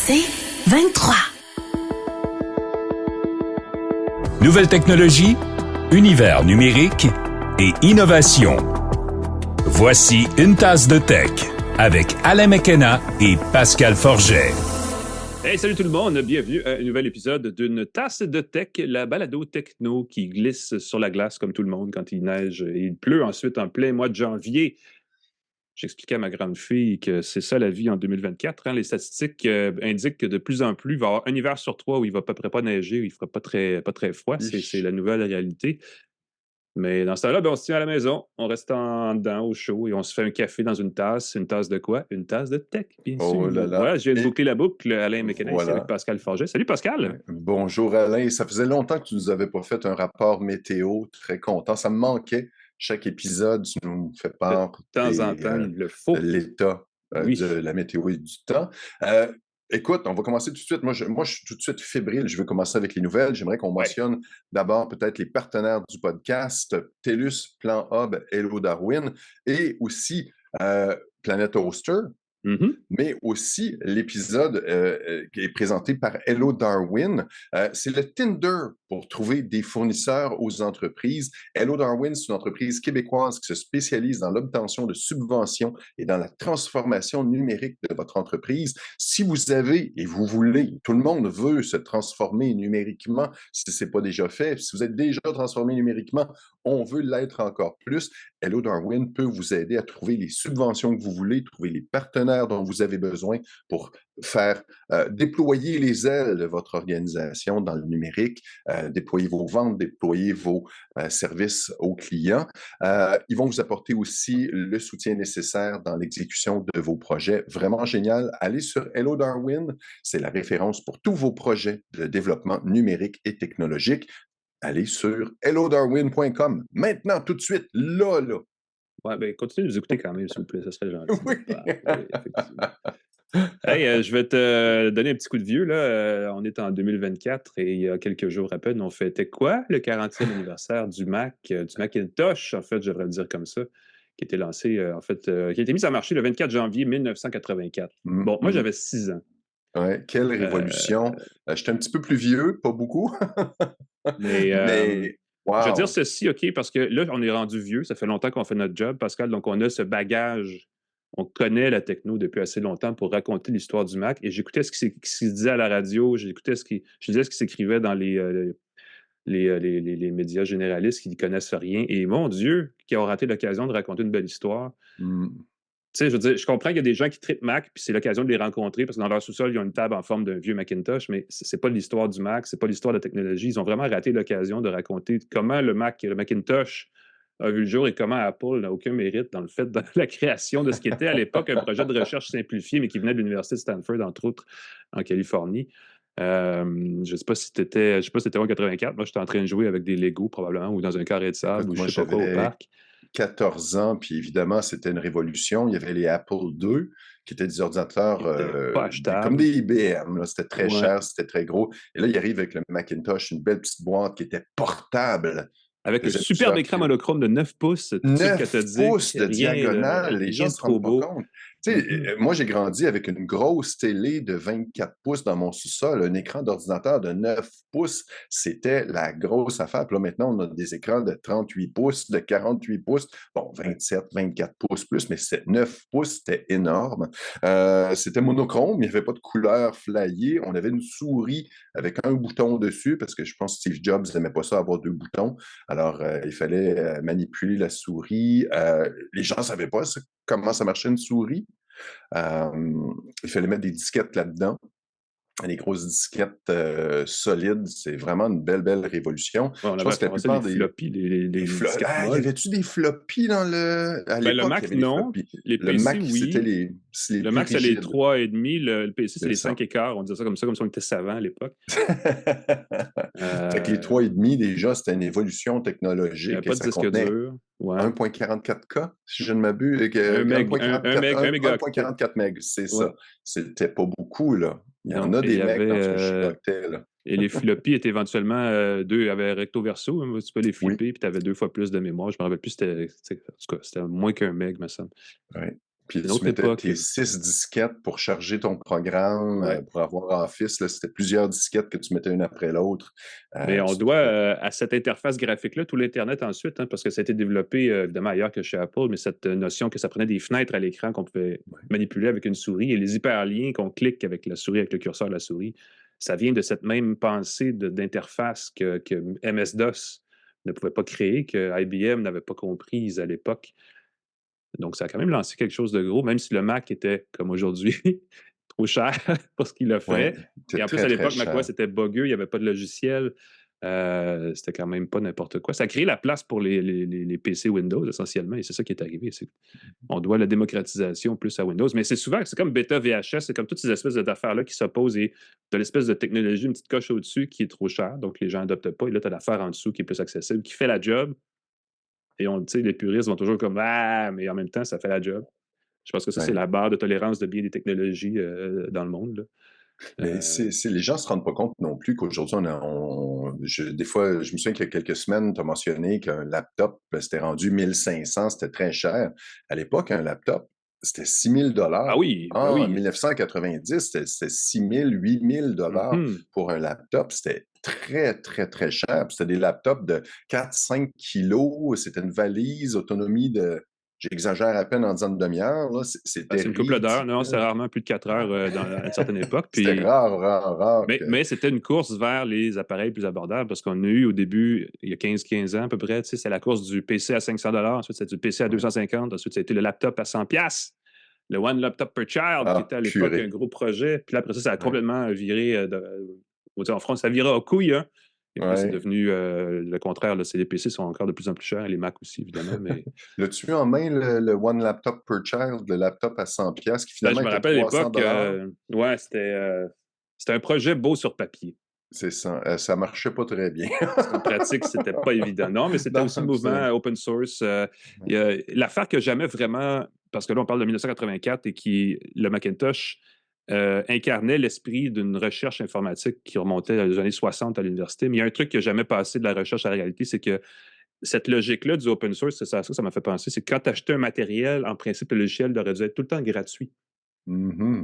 C'est 23. Nouvelles technologies, univers numérique et innovation. Voici une tasse de tech avec Alain McKenna et Pascal Forget. Hey, salut tout le monde, bienvenue à un nouvel épisode d'une tasse de tech, la balado techno qui glisse sur la glace comme tout le monde quand il neige et il pleut ensuite en plein mois de janvier. J'expliquais à ma grande fille que c'est ça la vie en 2024. Les statistiques indiquent que de plus en plus, il va y avoir un hiver sur 3 où il ne va à peu près pas neiger, où il ne fera pas très froid. C'est la nouvelle réalité. Mais dans ce temps-là, on se tient à la maison, on reste en dedans au chaud et on se fait un café dans une tasse. Une tasse de quoi? Une tasse de tech, bien sûr. Oh là là. Voilà, je viens de boucler la boucle. Alain McKenna ici Voilà. avec Pascal Forget. Salut Pascal! Bonjour Alain, ça faisait longtemps que tu nous avais pas fait un rapport météo, très content, ça me manquait. Chaque épisode, tu nous fais part De temps en temps, il le faut. de l'état Oui. de la météo et du temps. Écoute, on va commencer tout de suite. Moi, je suis tout de suite fébrile. Je veux commencer avec les nouvelles. J'aimerais qu'on mentionne d'abord peut-être les partenaires du podcast, TELUS, Plan Hub, Hello Darwin, et aussi Planet Oster. Mm-hmm. Mais aussi l'épisode qui est présenté par Hello Darwin. C'est le Tinder pour trouver des fournisseurs aux entreprises. Hello Darwin, c'est une entreprise québécoise qui se spécialise dans l'obtention de subventions et dans la transformation numérique de votre entreprise. Si vous avez et vous voulez, tout le monde veut se transformer numériquement si ce n'est pas déjà fait. Si vous êtes déjà transformé numériquement, on veut l'être encore plus. Hello Darwin peut vous aider à trouver les subventions que vous voulez, trouver les partenaires dont vous avez besoin pour faire déployer les ailes de votre organisation dans le numérique, déployer vos ventes, déployer vos services aux clients. Ils vont vous apporter aussi le soutien nécessaire dans l'exécution de vos projets. Vraiment génial. Allez sur Hello Darwin, c'est la référence pour tous vos projets de développement numérique et technologique. Allez sur hellodarwin.com. Maintenant, tout de suite, là. Ouais, continuez de nous écouter quand même, s'il vous plaît. Ça serait gentil. Oui. Effectivement. Hey, je vais te donner un petit coup de vieux. Là. On est en 2024 et il y a quelques jours à peine, on fêtait quoi? Le 40e anniversaire du Mac, du Macintosh, en fait, je devrais le dire comme ça, qui a été lancé, qui a été mis sur le marché le 24 janvier 1984. Bon, moi, j'avais 6 ans. Ouais, quelle révolution. J'étais un petit peu plus vieux, pas beaucoup. Mais wow. Je veux dire ceci, OK, parce que là, on est rendu vieux. Ça fait longtemps qu'on fait notre job, Pascal. Donc, on a ce bagage. On connaît la techno depuis assez longtemps pour raconter l'histoire du Mac. Et j'écoutais ce qui se disait à la radio. Je disais ce qui s'écrivait dans les médias généralistes qui ne connaissent rien. Et mon Dieu, qui ont raté l'occasion de raconter une belle histoire. Tu sais, je veux dire, je comprends qu'il y a des gens qui trippent Mac, puis c'est l'occasion de les rencontrer, parce que dans leur sous-sol, ils ont une table en forme d'un vieux Macintosh, mais c'est pas l'histoire du Mac, c'est pas l'histoire de la technologie. Ils ont vraiment raté l'occasion de raconter comment le Macintosh a vu le jour et comment Apple n'a aucun mérite dans le fait de la création de ce qui était à l'époque un projet de recherche simplifié, mais qui venait de l'Université de Stanford, entre autres, en Californie. Je sais pas si c'était en 84. Moi, j'étais en train de jouer avec des Legos, probablement, ou dans un carré de sable, ou je sais pas quoi, au parc. 14 ans, puis évidemment, c'était une révolution. Il y avait les Apple II, qui étaient des ordinateurs comme des IBM. C'était très cher, c'était très gros. Et là, il arrive avec le Macintosh, une belle petite boîte qui était portable. Avec un superbe écran monochrome de 9 pouces. 9 pouces de diagonale, les gens ne se rendent pas compte. Moi, j'ai grandi avec une grosse télé de 24 pouces dans mon sous-sol, un écran d'ordinateur de 9 pouces, c'était la grosse affaire. Puis là, maintenant, on a des écrans de 38 pouces, de 48 pouces, bon, 27, 24 pouces plus, mais 9 pouces, c'était énorme. C'était monochrome, il n'y avait pas de couleur flyée. On avait une souris avec un bouton dessus, parce que je pense que Steve Jobs n'aimait pas ça, avoir 2 boutons. Alors, il fallait manipuler la souris. Les gens ne savaient pas comment ça marchait une souris. Il fallait mettre des disquettes là-dedans. Des grosses disquettes solides. C'est vraiment une belle révolution. Ouais, je pense que la plupart des floppies, les disquettes molles. Y avait-tu des floppies dans le... À l'époque, le Mac, non. Les PC, le Mac, oui. c'était les le Mac, c'est les 3,5. Le PC, c'est les 5 ça. écarts. On disait ça comme si on était savant à l'époque. Fait que les 3,5, déjà, c'était une évolution technologique. Il n'y avait pas de disque dur. Ouais. 1.44K, si je ne m'abuse. 1.44 MB, c'est ouais. ça. C'était pas beaucoup, là. Il y en a des mecs dans ce chicotais, là. Et les floppies étaient éventuellement avaient recto verso, hein, tu peux les flipper, puis tu avais 2 fois plus de mémoire. Je me rappelle plus, c'était moins qu'1 meg, me semble. Oui. Puis une tu autre mettais époque. tes 6 disquettes pour charger ton programme, Ouais. pour avoir Office. Là, c'était plusieurs disquettes que tu mettais une après l'autre. Mais on doit à cette interface graphique-là tout l'Internet ensuite, hein, parce que ça a été développé évidemment ailleurs que chez Apple, mais cette notion que ça prenait des fenêtres à l'écran qu'on pouvait manipuler avec une souris et les hyperliens qu'on clique avec la souris, avec le curseur de la souris, ça vient de cette même pensée d'interface que MS-DOS ne pouvait pas créer, que IBM n'avait pas comprise à l'époque. Donc, ça a quand même lancé quelque chose de gros, même si le Mac était, comme aujourd'hui, trop cher pour ce qu'il offrait. Ouais, Et c'était en plus, très, à très l'époque, cher. macOS était buggeux, il n'y avait pas de logiciel. C'était quand même pas n'importe quoi. Ça a créé la place pour les PC Windows, essentiellement, et c'est ça qui est arrivé. On doit la démocratisation plus à Windows. Mais c'est souvent, c'est comme Beta VHS, c'est comme toutes ces espèces d'affaires-là qui s'opposent et de l'espèce de technologie, une petite coche au-dessus qui est trop chère, donc les gens n'adoptent pas. Et là, tu as l'affaire en dessous qui est plus accessible, qui fait la job. Et les puristes vont toujours comme Ah, mais en même temps, ça fait la job. Je pense que ça, c'est Ouais. la barre de tolérance de bien des technologies dans le monde. Là. Mais les gens ne se rendent pas compte non plus qu'aujourd'hui, des fois, je me souviens qu'il y a quelques semaines, tu as mentionné qu'un laptop, c'était rendu 1500, c'était très cher. À l'époque, un laptop, c'était 6 000 Ah oui, ben En oui. 1990, c'était 6 000, 8 000 pour un laptop. C'était très, très, très cher. Puis c'était des laptops de 4-5 kilos. C'était une valise, autonomie de, j'exagère à peine en disant une demi-heure. C'était C'est une couple d'heures. ridicule. Non, c'est rarement plus de 4 heures à une certaine époque. C'était Puis, rare, rare, rare. mais c'était une course vers les appareils plus abordables parce qu'on a eu au début, il y a 15 ans à peu près, c'est la course du PC à 500 ensuite c'est du PC à 250 ensuite ça a été le laptop à 100 le One Laptop per Child, qui était à l'époque purée. un gros projet. Puis là, après ça a complètement viré. En France, ça virait aux couilles. Hein? Et puis là, c'est devenu le contraire. Là, les PC sont encore de plus en plus chers, et les Mac aussi, évidemment. Mais... L'as-tu eu en main, le One Laptop per Child, le laptop à 100$, qui finalement je me était rappelle à 300 l'époque, c'était un projet beau sur papier. C'est ça. Ça marchait pas très bien. En pratique, c'était pas évident. Non, mais c'était aussi le mouvement open source. L'affaire que jamais vraiment, parce que là, on parle de 1984 et le Macintosh incarnait l'esprit d'une recherche informatique qui remontait dans les années 60 à l'université. Mais il y a un truc qui n'a jamais passé de la recherche à la réalité, c'est que cette logique-là du open source, c'est ça m'a fait penser, c'est que quand tu achetais un matériel, en principe, le logiciel devrait dû être tout le temps gratuit.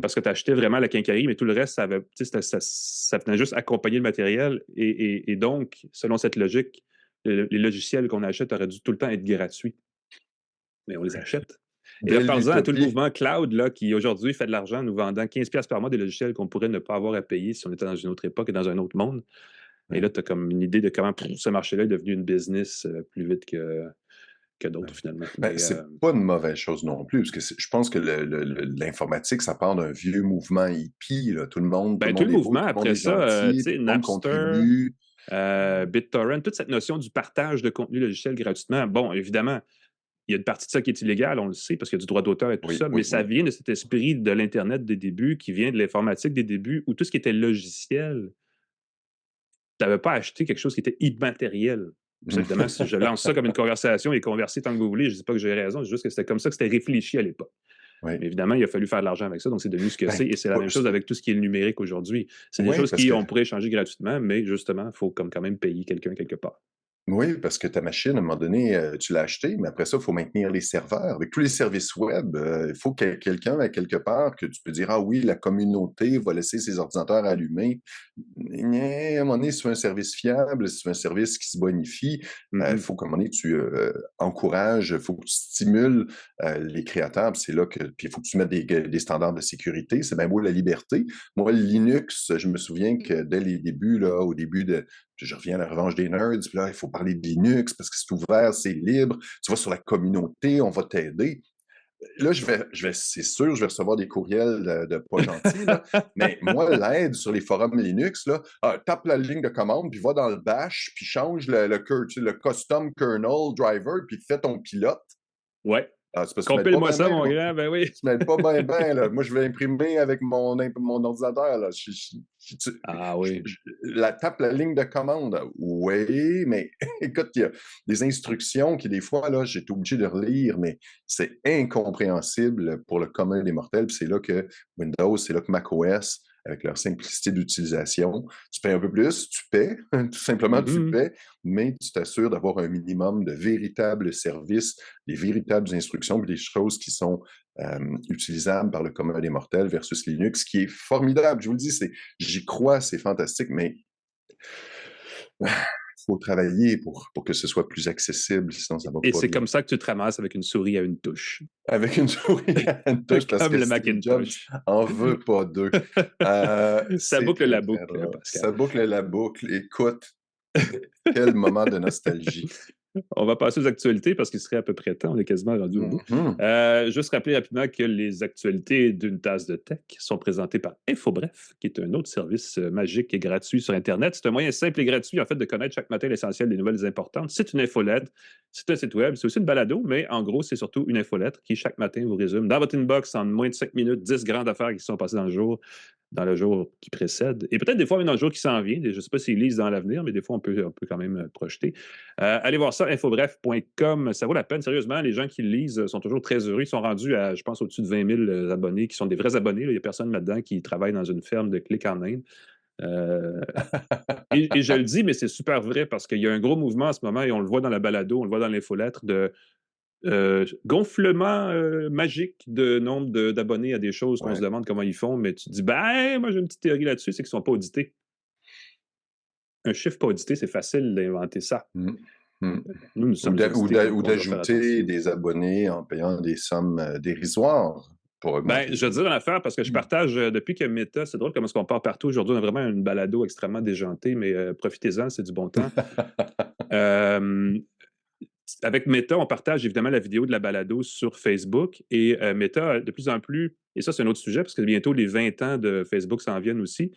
Parce que tu achetais vraiment la quincaillerie, mais tout le reste, ça venait juste accompagner le matériel. Et donc, selon cette logique, les logiciels qu'on achète auraient dû tout le temps être gratuits. Mais on les achète. Et là, parlant à tout le mouvement cloud là, qui aujourd'hui fait de l'argent en nous vendant 15$ par mois des logiciels qu'on pourrait ne pas avoir à payer si on était dans une autre époque et dans un autre monde. Et là, tu as comme une idée de comment ce marché-là est devenu une business plus vite que d'autres, finalement. C'est pas une mauvaise chose non plus, parce que je pense que l'informatique, ça part d'un vieux mouvement hippie. Là. Tout le monde tout le mouvement, après ça, Napster, BitTorrent, toute cette notion du partage de contenu logiciel gratuitement. Bon, évidemment, il y a une partie de ça qui est illégale, on le sait, parce qu'il y a du droit d'auteur et tout ça, mais ça vient de cet esprit de l'Internet des débuts, qui vient de l'informatique des débuts, où tout ce qui était logiciel, tu n'avais pas acheté quelque chose qui était immatériel. Évidemment, si je lance ça comme une conversation et converser tant que vous voulez, je ne dis pas que j'ai raison, c'est juste que c'était comme ça que c'était réfléchi à l'époque. Mais évidemment, il a fallu faire de l'argent avec ça, donc c'est devenu ce que c'est, et c'est la même chose avec tout ce qui est le numérique aujourd'hui. C'est des choses qu'on pourrait échanger gratuitement, mais justement, il faut quand même payer quelqu'un quelque part. Oui, parce que ta machine, à un moment donné, tu l'as achetée, mais après ça, il faut maintenir les serveurs. Avec tous les services web, il faut qu'il y ait quelqu'un, à quelque part, que tu peux dire, ah oui, la communauté va laisser ses ordinateurs allumés. Mais à un moment donné, si tu veux un service fiable, si tu veux un service qui se bonifie, il faut qu'à un moment donné, tu encourages, il faut que tu stimules les créateurs. C'est là que, puis il faut que tu mettes des standards de sécurité. C'est bien beau la liberté. Moi, Linux, je me souviens que dès les débuts, là, au début de je reviens à la revanche des nerds, puis là, il faut parler de Linux parce que c'est ouvert, c'est libre, tu vas sur la communauté, on va t'aider. Là, c'est sûr, je vais recevoir des courriels de pas gentils, là, mais moi, l'aide sur les forums Linux, là, tape la ligne de commande, puis va dans le bash, puis change le custom kernel driver, puis fais ton pilote. Ouais. Compile-moi ça, mon grand, ben oui. Tu m'aides pas bien, là. Moi, je vais imprimer avec mon ordinateur, là. Tape la ligne de commande. Oui, mais écoute, il y a des instructions qui, des fois, là, j'ai été obligé de relire, mais c'est incompréhensible pour le commun des mortels. Puis c'est là que Windows, c'est là que macOS avec leur simplicité d'utilisation. Tu payes un peu plus, tu paies, tout simplement tu paies, mais tu t'assures d'avoir un minimum de véritables services, des véritables instructions, puis des choses qui sont utilisables par le commun des mortels versus Linux, qui est formidable. Je vous le dis, j'y crois, c'est fantastique, mais faut travailler pour que ce soit plus accessible, sinon ça va pas Et c'est bien. comme ça que tu te ramasses avec une souris à une touche. Avec une souris à une touche, parce Comme que le Steve Jobs Macintosh. en veut pas deux. Ça C'est boucle très, la très boucle, drôle. Pascal. Ça boucle la boucle. Écoute, quel moment de nostalgie. On va passer aux actualités parce qu'il serait à peu près temps. On est quasiment rendu au bout. Juste rappeler rapidement que les actualités d'une tasse de tech sont présentées par InfoBref, qui est un autre service magique et gratuit sur Internet. C'est un moyen simple et gratuit, en fait, de connaître chaque matin l'essentiel des nouvelles importantes. C'est une infolettre, c'est un site web, c'est aussi une balado, mais en gros, c'est surtout une infolettre qui, chaque matin, vous résume dans votre inbox en moins de 5 minutes 10 grandes affaires qui sont passées dans le jour qui précède, et peut-être des fois même dans le jour qui s'en vient. Je ne sais pas s'ils lisent dans l'avenir, mais des fois, on peut quand même projeter. Allez voir ça, infobref.com. Ça vaut la peine, sérieusement. Les gens qui le lisent sont toujours très heureux. Ils sont rendus à, je pense, au-dessus de 20 000 abonnés, qui sont des vrais abonnés. Il n'y a personne là-dedans qui travaille dans une ferme de clics en Inde. Et je le dis, mais c'est super vrai, parce qu'il y a un gros mouvement en ce moment, et on le voit dans la balado, on le voit dans l'infolettre, de gonflement magique de nombre d'abonnés à des choses qu'on se demande comment ils font, mais tu te dis, ben, moi j'ai une petite théorie là-dessus, c'est qu'ils ne sont pas audités. Un chiffre pas audité, c'est facile d'inventer ça. Nous sommes ou d'ajouter des abonnés en payant des sommes dérisoires. Je veux dire l'affaire, parce que je partage, depuis que Meta, c'est drôle comment on part partout. Aujourd'hui, on a vraiment une balado extrêmement déjantée, mais profitez-en, c'est du bon temps. Avec Meta, on partage évidemment la vidéo de la balado sur Facebook, et Meta, de plus en plus, et ça c'est un autre sujet, parce que bientôt les 20 ans de Facebook s'en viennent aussi.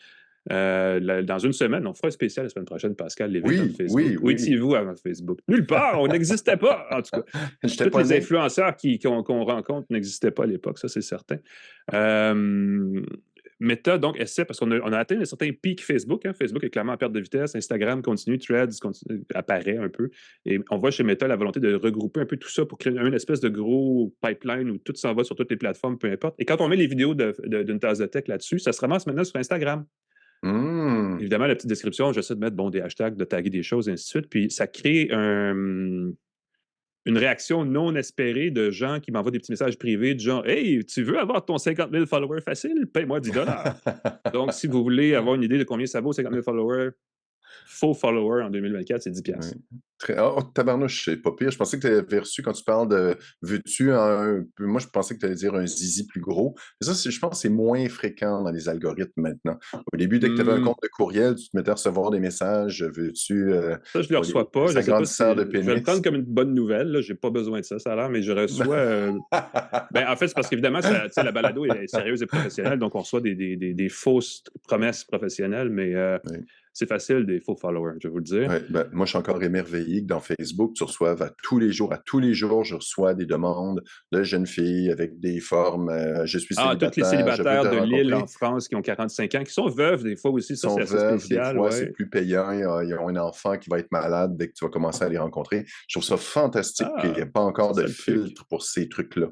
Dans une semaine, on fera un spécial la semaine prochaine, Pascal, les 20 ans de Facebook. Où étiez-vous avant Facebook? Nulle part, on n'existait pas, en tout cas. Tous les influenceurs qu'on rencontre n'existaient pas à l'époque, ça c'est certain. Meta, donc, essaie, parce qu'on a atteint un certain pic Facebook. Facebook est clairement en perte de vitesse. Instagram continue, Threads apparaît un peu. Et on voit chez Meta la volonté de regrouper un peu tout ça pour créer une espèce de gros pipeline où tout s'en va sur toutes les plateformes, peu importe. Et quand on met les vidéos d'une tasse de tech là-dessus, ça se ramasse maintenant sur Instagram. Évidemment, la petite description, j'essaie de mettre des hashtags, de taguer des choses, et ainsi de suite. Puis ça crée une réaction non espérée de gens qui m'envoient des petits messages privés du genre « Hey, tu veux avoir ton 50 000 followers facile? Paye-moi 10 $. » Donc, si vous voulez avoir une idée de combien ça vaut, 50 000 followers, faux followers en 2024, c'est 10 $. Oh, tabarnouche, c'est pas pire. Je pensais que tu avais reçu, quand tu parles de veux-tu moi, je pensais que tu allais dire un zizi plus gros. Mais ça, je pense que c'est moins fréquent dans les algorithmes maintenant. Au début, dès que tu avais un compte de courriel, tu te mettais à recevoir des messages, veux-tu. Ça, je ne le reçois pas. Je sais pas si je vais le prendre comme une bonne nouvelle. Je n'ai pas besoin de ça, ça a l'air, mais je reçois. En fait, c'est parce qu'évidemment, la balado est sérieuse et professionnelle, donc on reçoit des fausses promesses professionnelles, mais. C'est facile, des faux followers, je vais vous le dire. Moi, je suis encore émerveillé que dans Facebook, tu reçoives à tous les jours, je reçois des demandes de jeunes filles avec des formes je suis célibataire. Tous les célibataires de Lille en France qui ont 45 ans, qui sont veuves des fois aussi, ça c'est assez spécial. Des fois, c'est plus payant. Ils ont un enfant qui va être malade dès que tu vas commencer à les rencontrer. Je trouve ça fantastique qu'il n'y ait pas encore de filtre pour ces trucs-là.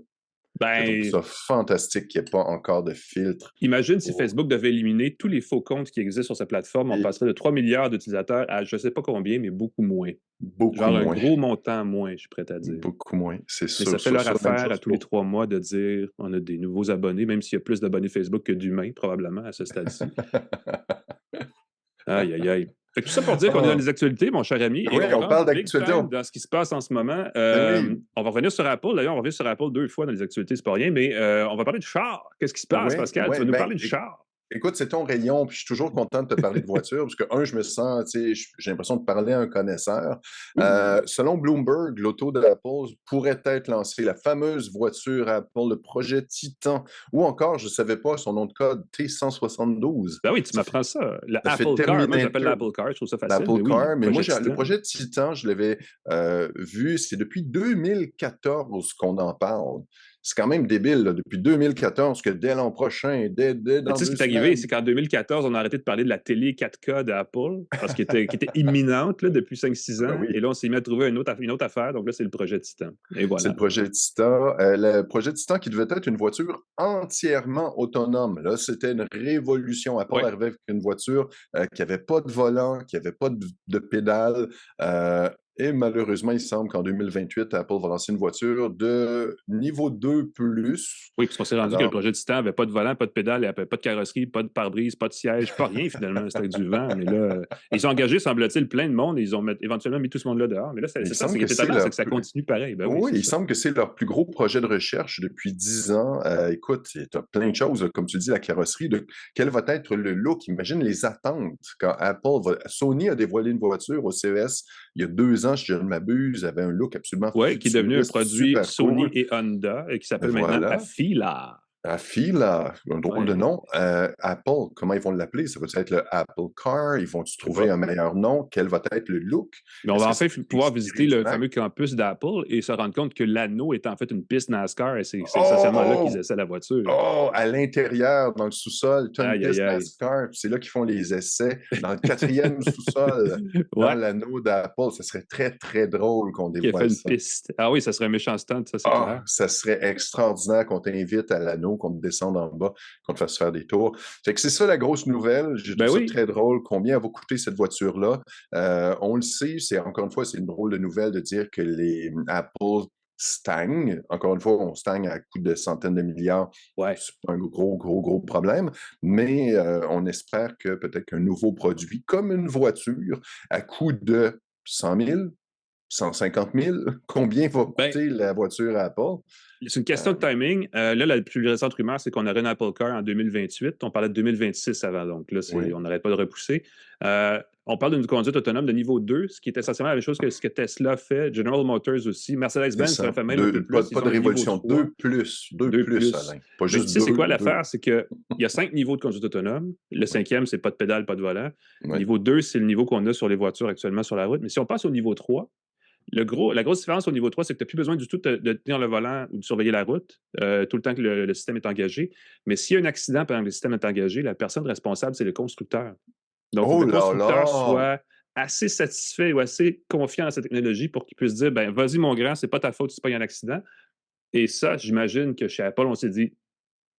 Je trouve ça fantastique qu'il n'y ait pas encore de filtre. Imagine si Facebook devait éliminer tous les faux comptes qui existent sur sa plateforme. On passerait de 3 milliards d'utilisateurs à je ne sais pas combien, mais beaucoup moins. Un gros montant moins, je suis prêt à dire. Beaucoup moins, c'est sûr. Mais ça fait leur affaire à tous les 3 mois de dire on a des nouveaux abonnés, même s'il y a plus d'abonnés Facebook que d'humains, probablement, à ce stade-ci. Aïe, aïe, aïe. Fait que tout ça pour dire qu'on est dans les actualités, mon cher ami. Oui, on parle d'actualité. Dans ce qui se passe en ce moment. On va revenir sur Apple. D'ailleurs, on revient sur Apple 2 fois dans les actualités, c'est pas rien, mais on va parler de char. Qu'est-ce qui se passe, Pascal? Tu vas nous parler de char. Écoute, c'est ton rayon, puis je suis toujours content de te parler de voiture, parce que, je me sens, j'ai l'impression de parler à un connaisseur. Selon Bloomberg, l'auto de Apple pourrait être lancée, la fameuse voiture Apple, le projet Titan, ou encore, je ne savais pas, son nom de code, T172. Ben oui, tu m'apprends ça. L'Apple Car, moi j'appelle l'Apple Car, je trouve ça facile. L'Apple Car, mais moi, le projet Titan, je l'avais vu, c'est depuis 2014 qu'on en parle. C'est quand même débile, là, depuis 2014, que dès l'an prochain, dès dans Tu sais, ce 2 qui est arrivé, semaines... c'est qu'en 2014, on a arrêté de parler de la télé 4K d'Apple parce qu'elle était imminente là, depuis 5-6 Ben ans. oui. Et là, on s'est mis à trouver une autre affaire. Donc là, c'est le projet Titan. Et C'est le voilà. projet Titan. Le projet Titan qui devait être une voiture entièrement autonome. Là, c'était une révolution. Apple Ouais. arrivait avec une voiture qui n'avait pas de volant, qui n'avait pas de pédale. Et malheureusement, il semble qu'en 2028, Apple va lancer une voiture de niveau 2+. Oui, parce qu'on s'est rendu que le projet Titan n'avait pas de volant, pas de pédale, pas de carrosserie, pas de pare-brise, pas de siège, pas rien finalement. C'était avec du vent. Mais là, ils ont engagé, semble-t-il, plein de monde et ils ont éventuellement mis tout ce monde-là dehors. Mais là, c'est ça, c'est qui est étonnant, c'est que ça continue pareil. Ben oui, c'est il ça. semble que c'est leur plus gros projet de recherche depuis 10 ans. Écoute, tu as plein de choses, comme tu dis, la carrosserie, quel va être le look. Imagine les attentes quand Sony a dévoilé une voiture au CES il y a 2 ans, si je ne m'abuse, avait un look absolument Oui, qui est devenu un produit super Sony cool. et Honda et qui s'appelle maintenant Voilà. Afeela. Afeela, un drôle de nom. Apple, comment ils vont l'appeler? Ça va être le Apple Car? Ils vont-tu trouver un meilleur nom? Quel va être le look? Mais on va enfin pouvoir visiter le fameux campus d'Apple et se rendre compte que l'anneau est en fait une piste NASCAR et c'est essentiellement là qu'ils essaient la voiture. Oh, à l'intérieur, dans le sous-sol, tu as une piste NASCAR, c'est là qu'ils font les essais, dans le 4e sous-sol, dans l'anneau d'Apple. Ça serait très, très drôle qu'on dévoile ça. Qui a fait une piste. Ah oui, ça serait un méchant stunt, ça, c'est clair. Ça serait extraordinaire qu'on t'invite à l'anneau, qu'on te descende en bas, qu'on te fasse faire des tours. Fait que c'est ça la grosse nouvelle. J'ai trouvé ça très drôle. Combien va coûter cette voiture-là? On le sait, encore une fois, c'est une drôle de nouvelle de dire que les Apple stagnent. Encore une fois, on stagne à coût de centaines de milliards. Ouais. C'est pas un gros problème. Mais on espère que peut-être qu'un nouveau produit, comme une voiture, à coût de 100 000, 150 000, combien va coûter la voiture Apple? C'est une question de timing. Là, la plus récente rumeur, c'est qu'on aurait une Apple Car en 2028. On parlait de 2026 avant, donc là, on n'arrête pas de repousser. On parle d'une conduite autonome de niveau 2, ce qui est essentiellement la même chose que ce que Tesla fait, General Motors aussi. Mercedes-Benz fait même un peu plus. Pas de révolution, 2+, Alain. Pas juste 2. Tu sais, c'est quoi l'affaire? C'est qu'il y a 5 niveaux de conduite autonome. Le 5e, c'est pas de pédale, pas de volant. Niveau 2, c'est le niveau qu'on a sur les voitures actuellement sur la route. Mais si on passe au niveau 3, la grosse différence au niveau 3, c'est que tu n'as plus besoin du tout de tenir le volant ou de surveiller la route tout le temps que le système est engagé. Mais s'il y a un accident pendant que le système est engagé, la personne responsable, c'est le constructeur. Donc, le constructeur soit assez satisfait ou assez confiant dans cette technologie pour qu'il puisse dire, ben vas-y mon grand, c'est pas ta faute si pas un accident. Et ça, j'imagine que chez Apple, on s'est dit,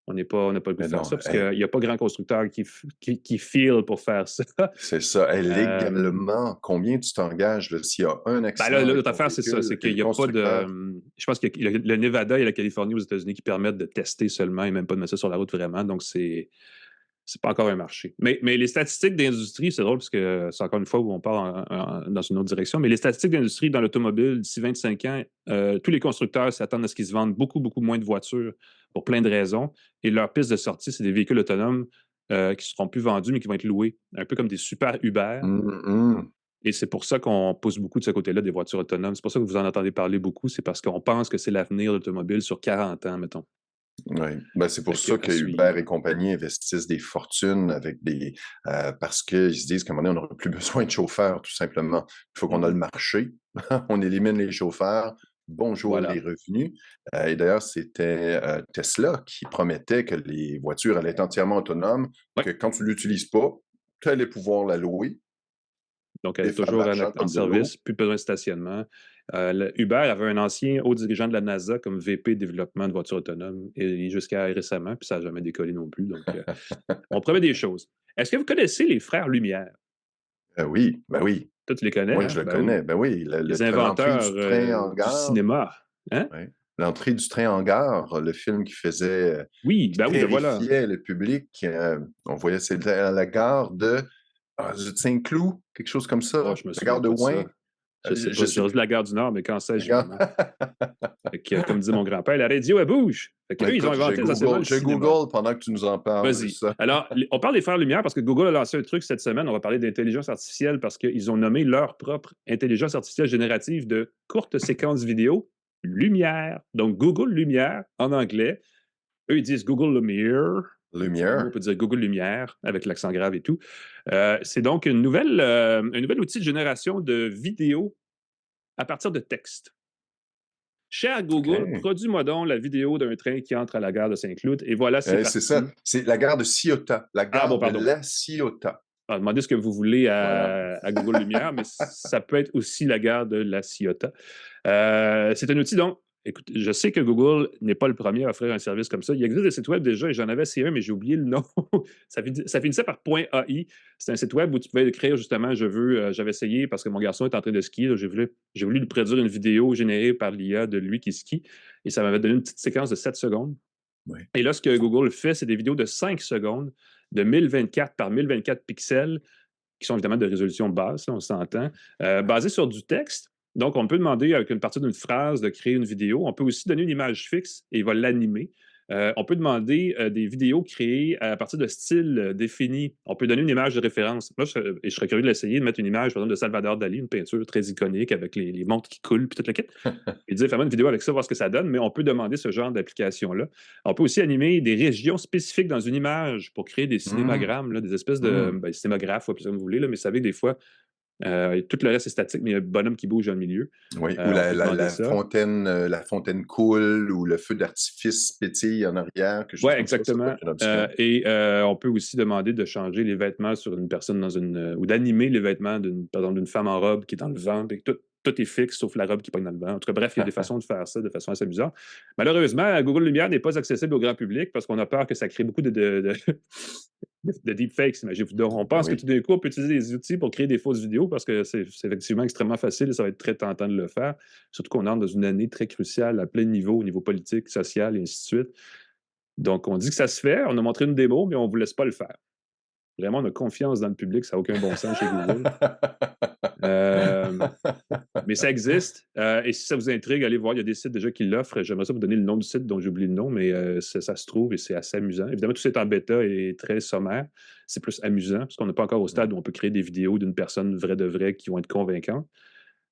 on n'a pas le goût de faire ça, parce qu'il n'y a pas grand constructeur qui feel pour faire ça. C'est ça. Légalement, combien tu t'engages s'il y a un accident? L'autre affaire, c'est ça. C'est qu'il n'y a pas de... Je pense qu'il y a le Nevada et la Californie aux États-Unis qui permettent de tester seulement et même pas de mettre ça sur la route vraiment. Donc, c'est pas encore un marché. Mais les statistiques d'industrie, c'est drôle parce que c'est encore une fois où on part dans une autre direction, mais les statistiques d'industrie dans l'automobile, d'ici 25 ans, tous les constructeurs s'attendent à ce qu'ils se vendent beaucoup, beaucoup moins de voitures pour plein de raisons. Et leur piste de sortie, c'est des véhicules autonomes qui ne seront plus vendus, mais qui vont être loués. Un peu comme des super Uber. Et c'est pour ça qu'on pousse beaucoup de ce côté-là des voitures autonomes. C'est pour ça que vous en entendez parler beaucoup. C'est parce qu'on pense que c'est l'avenir de l'automobile sur 40 ans, mettons. Oui, c'est pour ça que Uber et compagnie investissent des fortunes avec parce qu'ils se disent qu'à un moment donné, on n'aura plus besoin de chauffeurs, tout simplement. Il faut qu'on ait le marché, on élimine les chauffeurs, bonjour les revenus. Et d'ailleurs, c'était Tesla qui promettait que les voitures allaient être entièrement autonomes, que quand tu ne l'utilises pas, tu allais pouvoir la louer. Donc, elle est toujours en service, plus besoin de stationnement. Uber avait un ancien haut dirigeant de la NASA comme VP développement de voitures autonomes et jusqu'à récemment, puis ça n'a jamais décollé non plus. Donc, on promet des choses. Est-ce que vous connaissez les frères Lumière? Oui. Toi, tu les connais? Moi, je le connais. Oui. Les inventeurs du cinéma. Hein? Oui. L'entrée du train en gare, le film qui faisait terrifiait le public. On voyait, c'était à la gare de Saint-Cloud, quelque chose comme ça. Je me la gare de Ouin. Je sais pas, de la gare du Nord, mais quand c'est comme dit mon grand-père, la radio, elle bouge. Ils ont inventé essentiellement le cinéma. Google pendant que tu nous en parles. Vas-y. Alors, on parle des frères Lumière parce que Google a lancé un truc cette semaine. On va parler d'intelligence artificielle parce qu'ils ont nommé leur propre intelligence artificielle générative de courtes séquences vidéo Lumière. Donc, Google Lumière en anglais. Eux, ils disent Google Lumière. On peut dire Google Lumière avec l'accent grave et tout. C'est donc un nouvel outil de génération de vidéos à partir de texte. Cher Google, produis-moi donc la vidéo d'un train qui entre à la gare de Saint-Cloud. Et voilà, c'est parti. C'est ça. C'est la gare de Ciota. La gare de la Ciota. Demandez ce que vous voulez à Google Lumière, mais ça peut être aussi la gare de la Ciota. C'est un outil, donc, écoute, je sais que Google n'est pas le premier à offrir un service comme ça. Il existe des sites web déjà, et j'en avais essayé un, mais j'ai oublié le nom. ça finissait par .ai. C'est un site web où tu pouvais écrire justement, j'avais essayé parce que mon garçon est en train de skier. J'ai voulu lui produire une vidéo générée par l'IA de lui qui skie, et ça m'avait donné une petite séquence de 7 secondes. Oui. Et là, ce que Google fait, c'est des vidéos de 5 secondes de 1024 par 1024 pixels, qui sont évidemment de résolution basse, on s'entend, basées sur du texte. Donc, on peut demander, avec une partie d'une phrase, de créer une vidéo. On peut aussi donner une image fixe et il va l'animer. On peut demander des vidéos créées à partir de styles définis. On peut donner une image de référence. Moi, je serais curieux de l'essayer, de mettre une image, par exemple, de Salvador Dali, une peinture très iconique avec les montres qui coulent, puis tout le kit. Et dire, fais-moi une vidéo avec ça, voir ce que ça donne. Mais on peut demander ce genre d'application-là. On peut aussi animer des régions spécifiques dans une image pour créer des cinémagrammes, là, des espèces de cinémographes, comme vous voulez, là, mais vous savez, des fois, tout le reste est statique, mais il y a un bonhomme qui bouge dans le milieu. Oui, ou la fontaine coule, ou le feu d'artifice pétille en arrière. Oui, exactement. On peut aussi demander de changer les vêtements sur une personne ou d'animer les vêtements par exemple, d'une femme en robe qui est dans le vent. Tout est fixe, sauf la robe qui pogne dans le vent. En tout cas, bref, il y a des façons de faire ça de façon assez amusante. Malheureusement, Google Lumière n'est pas accessible au grand public parce qu'on a peur que ça crée beaucoup de deepfakes. On pense que tout d'un coup, on peut utiliser des outils pour créer des fausses vidéos parce que c'est effectivement extrêmement facile et ça va être très tentant de le faire. Surtout qu'on entre dans une année très cruciale à plein niveau, au niveau politique, social et ainsi de suite. Donc, on dit que ça se fait. On a montré une démo, mais on ne vous laisse pas le faire. Vraiment, on a confiance dans le public. Ça n'a aucun bon sens chez Google. Mais ça existe. Et si ça vous intrigue, allez voir. Il y a des sites déjà qui l'offrent. J'aimerais ça vous donner le nom du site dont j'ai oublié le nom, mais ça se trouve et c'est assez amusant. Évidemment, tout ça est en bêta et très sommaire. C'est plus amusant parce qu'on n'est pas encore au stade où on peut créer des vidéos d'une personne vraie de vraie qui vont être convaincantes.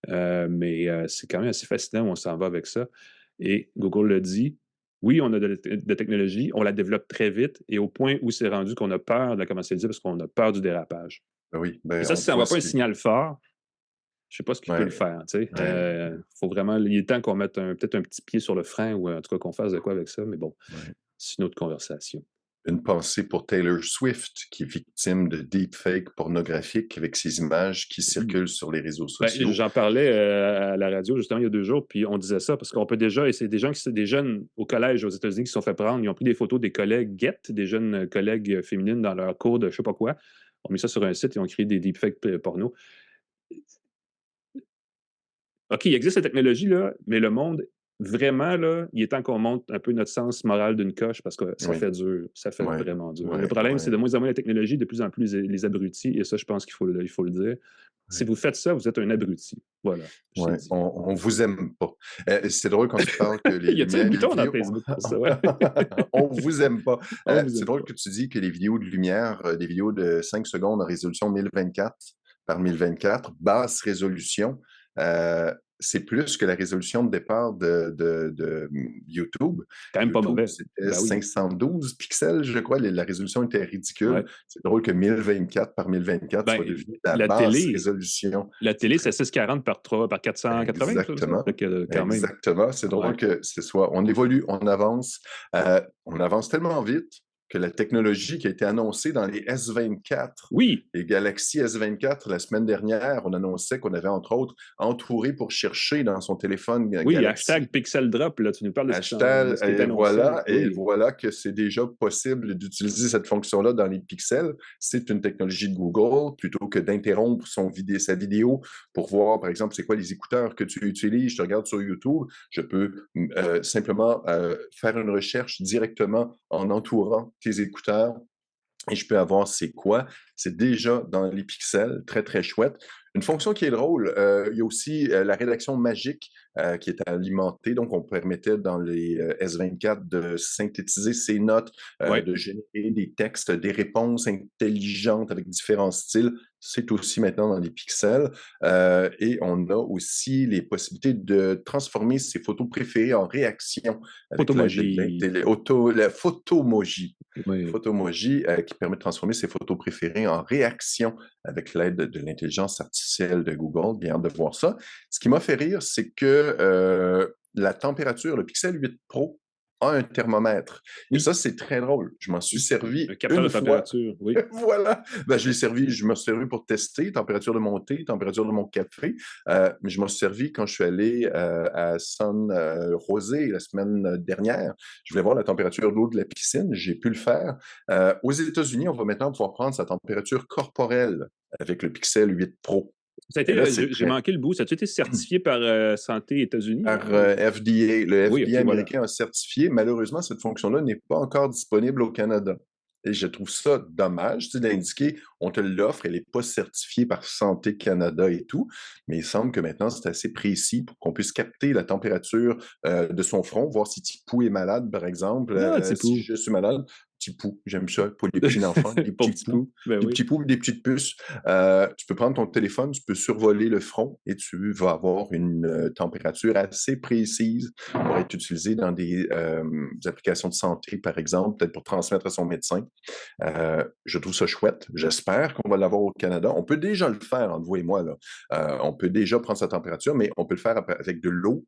Mais c'est quand même assez fascinant où on s'en va avec ça. Et Google le dit. Oui, on a de technologie, on la développe très vite et au point où c'est rendu qu'on a peur de la commercialiser parce qu'on a peur du dérapage. Oui, et ça, si ça n'envoie pas un signal fort, je ne sais pas ce qu'il peut le faire. Faut vraiment, il est temps qu'on mette peut-être un petit pied sur le frein ou en tout cas qu'on fasse de quoi avec ça, mais bon, c'est une autre conversation. Une pensée pour Taylor Swift, qui est victime de deepfake pornographiques avec ses images qui circulent sur les réseaux sociaux. J'en parlais à la radio justement il y a 2 jours, puis on disait ça parce qu'on peut déjà, et c'est des jeunes au collège aux États-Unis qui se sont fait prendre, ils ont pris des photos des collègues des jeunes collègues féminines dans leur cours de je sais pas quoi, on met ça sur un site et on crée des deepfakes porno. OK, il existe cette technologie-là, mais le monde, vraiment, là, il est temps qu'on monte un peu notre sens moral d'une coche parce que ça fait dur. Ça fait vraiment dur. Le problème, c'est de moins en moins la technologie, de plus en plus les abrutis, et ça, je pense qu'il faut le dire. Si vous faites ça, vous êtes un abruti. Voilà. On vous aime pas. C'est drôle quand tu parles que les il y a un bouton dans Facebook pour ça, on vous aime pas. C'est drôle que tu dis que les vidéos de lumière, des vidéos de 5 secondes en résolution 1024 par 1024, basse résolution, c'est plus que la résolution de départ de YouTube. Quand même pas mauvais. C'était 512 pixels, je crois. La résolution était ridicule. C'est drôle que 1024 par 1024 soit devenu la basse résolution. La télé, c'est 640 par 480. Exactement. Exactement. C'est drôle que ce soit... On évolue, on avance. On avance tellement vite que la technologie qui a été annoncée dans les S24, les Galaxy S24, la semaine dernière, on annonçait qu'on avait, entre autres, entouré pour chercher dans son téléphone Galaxy. Hashtag Pixel Drop, là, tu nous parles de hashtag, ce qui est annoncé. Et voilà que c'est déjà possible d'utiliser cette fonction-là dans les pixels. C'est une technologie de Google, plutôt que d'interrompre sa vidéo pour voir, par exemple, c'est quoi les écouteurs que tu utilises. Je te regarde sur YouTube, je peux simplement faire une recherche directement en entourant tes écouteurs et je peux avoir c'est quoi. C'est déjà dans les pixels, très, très chouette. Une fonction qui est drôle, il y a aussi la rédaction magique qui est alimentée. Donc, on permettait dans les S24 de synthétiser ses notes, de générer des textes, des réponses intelligentes avec différents styles. C'est aussi maintenant dans les pixels. Et on a aussi les possibilités de transformer ses photos préférées en réaction. Photomoji. La photomoji. Photomoji qui permet de transformer ses photos préférées en réaction avec l'aide de l'intelligence artificielle de Google. Bien hâte de voir ça. Ce qui m'a fait rire, c'est que la température, le Pixel 8 Pro a un thermomètre. Et Oui. ça, c'est très drôle. Je m'en suis servi Un capteur une de fois. température, oui. Voilà. Ben, je me suis servi pour tester température de mon thé, température de mon café. Mais je m'en suis servi quand je suis allé à San José la semaine dernière. Je voulais voir la température de l'eau de la piscine. J'ai pu le faire. Aux États-Unis, on va maintenant pouvoir prendre sa température corporelle avec le Pixel 8 Pro. Ça a Et là, été, c'est j'ai très manqué le bout. Ça a été certifié par Santé États-Unis? par FDA. Le Oui, FDA ok, voilà. américain a certifié. Malheureusement, cette fonction-là n'est pas encore disponible au Canada. Et je trouve ça dommage, tu sais, d'indiquer, on te l'offre, elle n'est pas certifiée par Santé Canada et tout, mais il semble que maintenant, c'est assez précis pour qu'on puisse capter la température de son front, voir si Tipou est malade, par exemple. Ah, Si Tipou. je suis malade, Tipou, j'aime ça, pour les petits enfants, des Pour petits petit pou. Ben des oui. petits poux, des petites puces. Tu peux prendre ton téléphone, tu peux survoler le front et tu vas avoir une température assez précise pour être utilisée dans des applications de santé, par exemple, peut-être pour transmettre à son médecin. Je trouve ça chouette. J'espère qu'on va l'avoir au Canada. On peut déjà le faire, entre vous et moi, là. On peut déjà prendre sa température, mais on peut le faire avec de l'eau,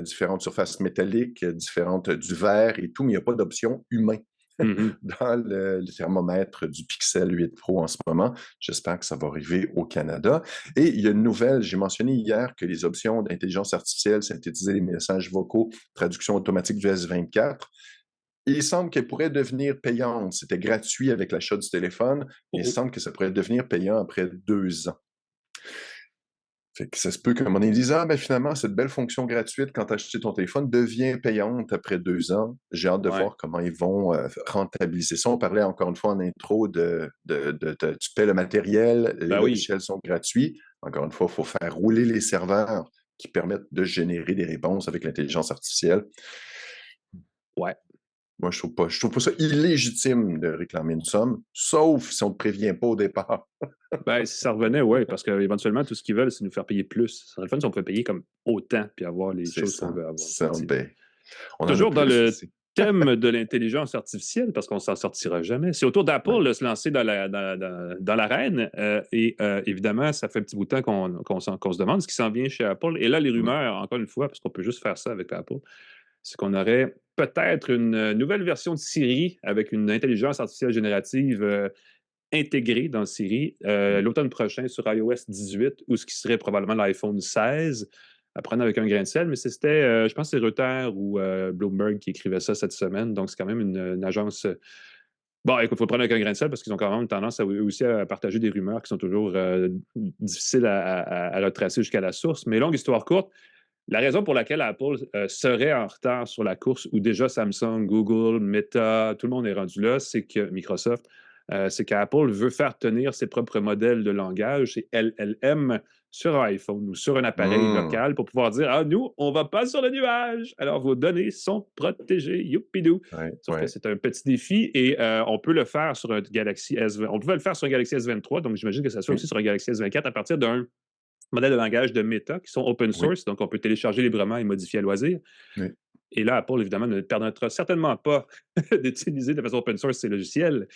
différentes surfaces métalliques, différentes du verre et tout, mais il n'y a pas d'option humain dans le thermomètre du Pixel 8 Pro en ce moment. J'espère que ça va arriver au Canada. Et il y a une nouvelle, j'ai mentionné hier que les options d'intelligence artificielle, synthétiser les messages vocaux, traduction automatique du S24, il semble qu'elle pourrait devenir payante. C'était gratuit avec l'achat du téléphone, mais il semble que ça pourrait devenir payant après 2 ans. Fait que ça se peut qu'à un moment donné, ils disent « Ah, ben finalement, cette belle fonction gratuite quand tu as acheté ton téléphone devient payante après 2 ans. » J'ai hâte de voir comment ils vont rentabiliser ça. On parlait encore une fois en intro tu paies le matériel, les logiciels sont gratuits. Encore une fois, il faut faire rouler les serveurs qui permettent de générer des réponses avec l'intelligence artificielle. Ouais. Moi, je trouve pas ça illégitime de réclamer une somme, sauf si on ne te prévient pas au départ. Ben, si ça revenait, oui, parce qu'éventuellement, tout ce qu'ils veulent, c'est nous faire payer plus. Ça serait le fun si on pouvait payer comme autant puis avoir les choses qu'on veut avoir. Toujours dans le thème de l'intelligence artificielle, parce qu'on ne s'en sortira jamais. C'est au tour d'Apple de se lancer dans l'arène. Évidemment, ça fait un petit bout de temps qu'on se demande ce qui s'en vient chez Apple. Et là, les rumeurs, encore une fois, parce qu'on peut juste faire ça avec Apple, c'est qu'on aurait peut-être une nouvelle version de Siri avec une intelligence artificielle générative intégrée dans Siri l'automne prochain sur iOS 18 ou ce qui serait probablement l'iPhone 16, à prendre avec un grain de sel, mais c'était, je pense que c'est Reuters ou Bloomberg qui écrivait ça cette semaine, donc c'est quand même une agence... Bon, écoute, il faut prendre avec un grain de sel parce qu'ils ont quand même tendance aussi à partager des rumeurs qui sont toujours difficiles à retracer jusqu'à la source, mais longue histoire courte, la raison pour laquelle Apple serait en retard sur la course, où déjà Samsung, Google, Meta, tout le monde est rendu là, c'est que Microsoft, c'est qu'Apple veut faire tenir ses propres modèles de langage, ses LLM, sur un iPhone ou sur un appareil local pour pouvoir dire « Ah, nous, on ne va pas sur le nuage, alors vos données sont protégées, youpidou! » Sauf que c'est un petit défi et on peut le faire sur un Galaxy S20. On pouvait le faire sur un Galaxy S23, donc j'imagine que ça soit aussi sur un Galaxy S24 à partir d'un modèle de langage de Meta qui sont open source, donc on peut télécharger librement et modifier à loisir. Et là, Apple, évidemment, ne permettra certainement pas d'utiliser de façon open source ces logiciels.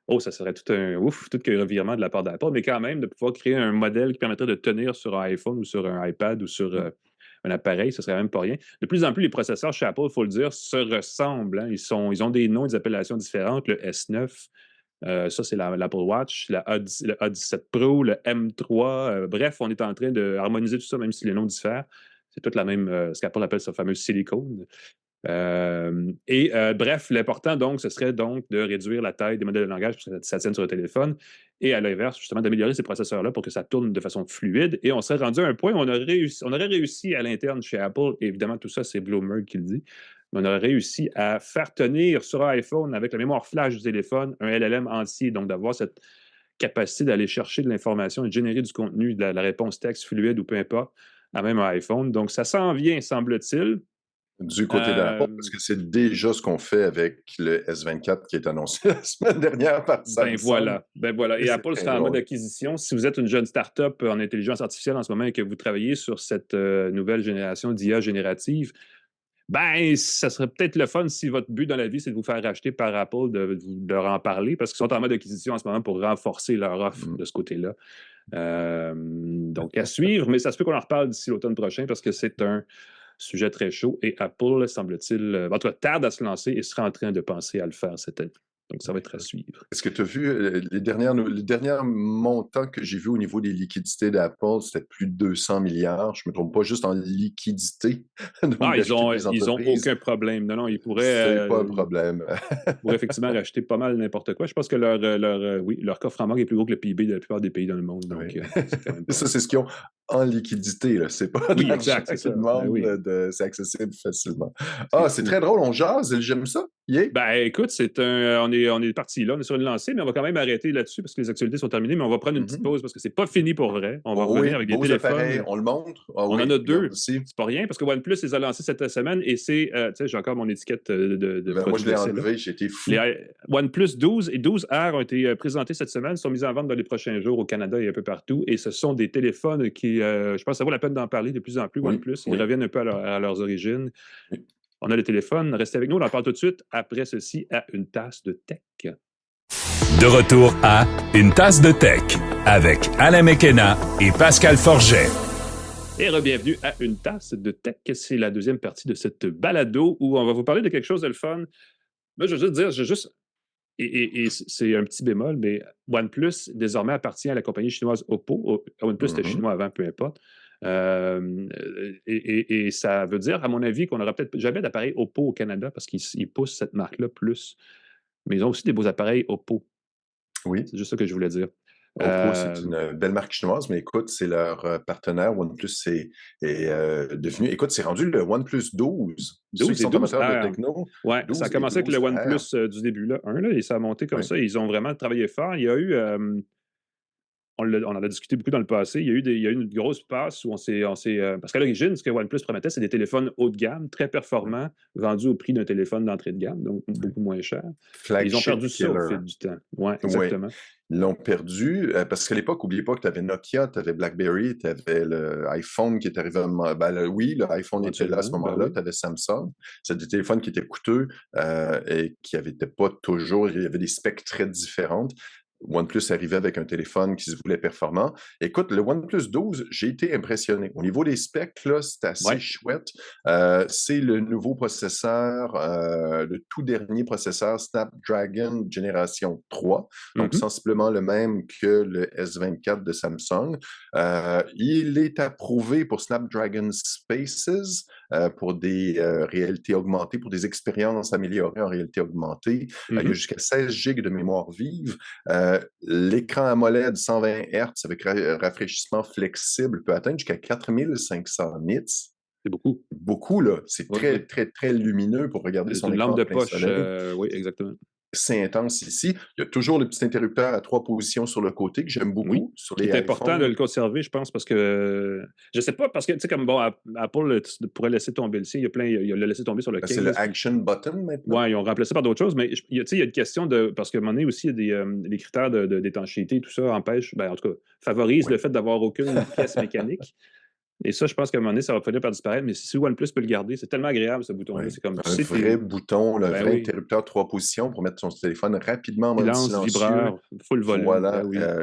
Oh, ça serait tout un revirement de la part d'Apple, mais quand même, de pouvoir créer un modèle qui permettrait de tenir sur un iPhone ou sur un iPad ou sur un appareil, ce serait même pas rien. De plus en plus, les processeurs chez Apple, il faut le dire, se ressemblent. Hein. Ils ont des noms, des appellations différentes. Le S9, ça, c'est l'Apple Watch, le A17 Pro, le M3. Bref, on est en train d'harmoniser tout ça, même si les noms diffèrent. C'est toute la même, ce qu'Apple appelle sa fameuse silicone. Bref, l'important, donc, ce serait donc de réduire la taille des modèles de langage pour que ça tienne sur le téléphone et à l'inverse, justement, d'améliorer ces processeurs-là pour que ça tourne de façon fluide. Et on serait rendu à un point où on aurait réussi à l'interne chez Apple, et évidemment, tout ça, c'est Bloomberg qui le dit, mais on aurait réussi à faire tenir sur un iPhone avec la mémoire flash du téléphone un LLM entier, donc d'avoir cette capacité d'aller chercher de l'information et de générer du contenu, de la réponse texte fluide ou peu importe, à même un iPhone. Donc, ça s'en vient, semble-t-il. Du côté d'Apple, parce que c'est déjà ce qu'on fait avec le S24 qui est annoncé la semaine dernière par Samsung. Ben voilà. Et Apple sera en mode acquisition. Si vous êtes une jeune start-up en intelligence artificielle en ce moment et que vous travaillez sur cette nouvelle génération d'IA générative, ben, ça serait peut-être le fun si votre but dans la vie, c'est de vous faire racheter par Apple, de leur en parler, parce qu'ils sont en mode acquisition en ce moment pour renforcer leur offre de ce côté-là. Donc, à suivre, mais ça se peut qu'on en reparle d'ici l'automne prochain, parce que c'est un sujet très chaud. Et Apple, semble-t-il, en tout cas, tarde à se lancer et sera en train de penser à le faire cette année. Donc, ça va être à suivre. Est-ce que tu as vu les derniers montants que j'ai vus au niveau des liquidités d'Apple, c'était plus de 200 milliards, je ne me trompe pas, juste en liquidité. Donc, Ils ont aucun problème. Non, ils pourraient... C'est pas un problème. Pourraient effectivement racheter pas mal n'importe quoi. Je pense que leur coffre en banque est plus gros que le PIB de la plupart des pays dans le monde. Donc, Oui. c'est quand même pas... Ça, c'est ce qu'ils ont en liquidité. Là. C'est pas de Oui, l'argent exact, c'est qu'ils ça. demandent. C'est accessible facilement. C'est très drôle. On jase. J'aime ça. Yeah. Ben, écoute, on est parti là. On est sur une lancée, mais on va quand même arrêter là-dessus parce que les actualités sont terminées. Mais on va prendre une petite pause parce que c'est pas fini pour vrai. On va revenir avec des téléphones. Appareils, on le montre. On en a deux. C'est pas rien parce que OnePlus les a lancés cette semaine et c'est... tu sais, j'ai encore mon étiquette de moi, je l'ai enlevé. J'ai été fou. Les OnePlus 12 et 12R ont été présentés cette semaine, sont mis en vente dans les prochains jours au Canada et un peu partout. Et ce sont des téléphones qui, je pense que ça vaut la peine d'en parler de plus en plus. OnePlus, ils reviennent un peu à leurs origines. Oui. On a le téléphone. Restez avec nous, on en parle tout de suite après ceci à Une tasse de tech. De retour à Une tasse de tech avec Alain McKenna et Pascal Forget. Et re-bienvenue à Une tasse de tech. C'est la deuxième partie de cette balado où on va vous parler de quelque chose de le fun. Moi, je veux juste dire, et c'est un petit bémol, mais OnePlus désormais appartient à la compagnie chinoise Oppo. OnePlus était chinois avant, peu importe. Et ça veut dire, à mon avis, qu'on n'aura peut-être jamais d'appareil Oppo au Canada parce qu'ils poussent cette marque-là plus. Mais ils ont aussi des beaux appareils Oppo. Oui. C'est juste ça que je voulais dire. Oppo, c'est une belle marque chinoise, mais écoute, c'est leur partenaire. OnePlus est devenu... Écoute, c'est rendu le OnePlus 12. 12 et 12 R. De techno. Oui, ça a commencé avec le OnePlus du début, là, 1, là, et ça a monté comme ça. Ils ont vraiment travaillé fort. Il y a eu... on en a discuté beaucoup dans le passé. Il y a eu une grosse passe où on s'est parce qu'à l'origine, ce que OnePlus promettait, c'est des téléphones haut de gamme, très performants, vendus au prix d'un téléphone d'entrée de gamme, donc beaucoup moins cher. Ils ont perdu ça au fil du temps. Oui, exactement. Ils l'ont perdu parce qu'à l'époque, n'oubliez pas que tu avais Nokia, tu avais BlackBerry, tu avais l'iPhone qui est arrivé l'iPhone était là à ce moment-là, tu avais Samsung. C'était des téléphones qui étaient coûteux et qui n'étaient pas toujours... Il y avait des specs très différentes. OnePlus arrivait avec un téléphone qui se voulait performant. Écoute, le OnePlus 12, j'ai été impressionné. Au niveau des specs, là, c'est assez chouette. C'est le nouveau processeur, le tout dernier processeur Snapdragon Génération 3, donc sensiblement le même que le S24 de Samsung. Il est approuvé pour Snapdragon Spaces, pour des réalités augmentées, pour des expériences améliorées en réalité augmentée. Il y a jusqu'à 16 GB de mémoire vive. L'écran AMOLED 120 Hz avec rafraîchissement flexible peut atteindre jusqu'à 4500 nits. C'est beaucoup. Beaucoup, là. C'est très, très, très lumineux pour regarder son écran. Une lampe de poche. Oui, exactement. C'est intense ici. Il y a toujours le petit interrupteur à 3 positions sur le côté que j'aime beaucoup. Oui. Sur les C'est important de le conserver, je pense, parce que... Je sais pas, parce que, tu sais, comme, bon, Apple pourrait laisser tomber le sien. Il a laissé tomber sur le 15. C'est le Action Button, maintenant. Oui, ils ont remplacé par d'autres choses, mais, tu sais, il y a une question de... Parce qu'à un moment donné aussi, il y a des critères d'étanchéité, tout ça empêche, en tout cas, favorise le fait d'avoir aucune pièce mécanique. Et ça, je pense qu'à un moment donné, ça va finir par disparaître. Mais si OnePlus peut le garder, c'est tellement agréable, ce bouton-là. C'est comme un vrai bouton, le vrai interrupteur 3 positions pour mettre son téléphone rapidement en mode silencieux. Vibreur, full volume. Voilà,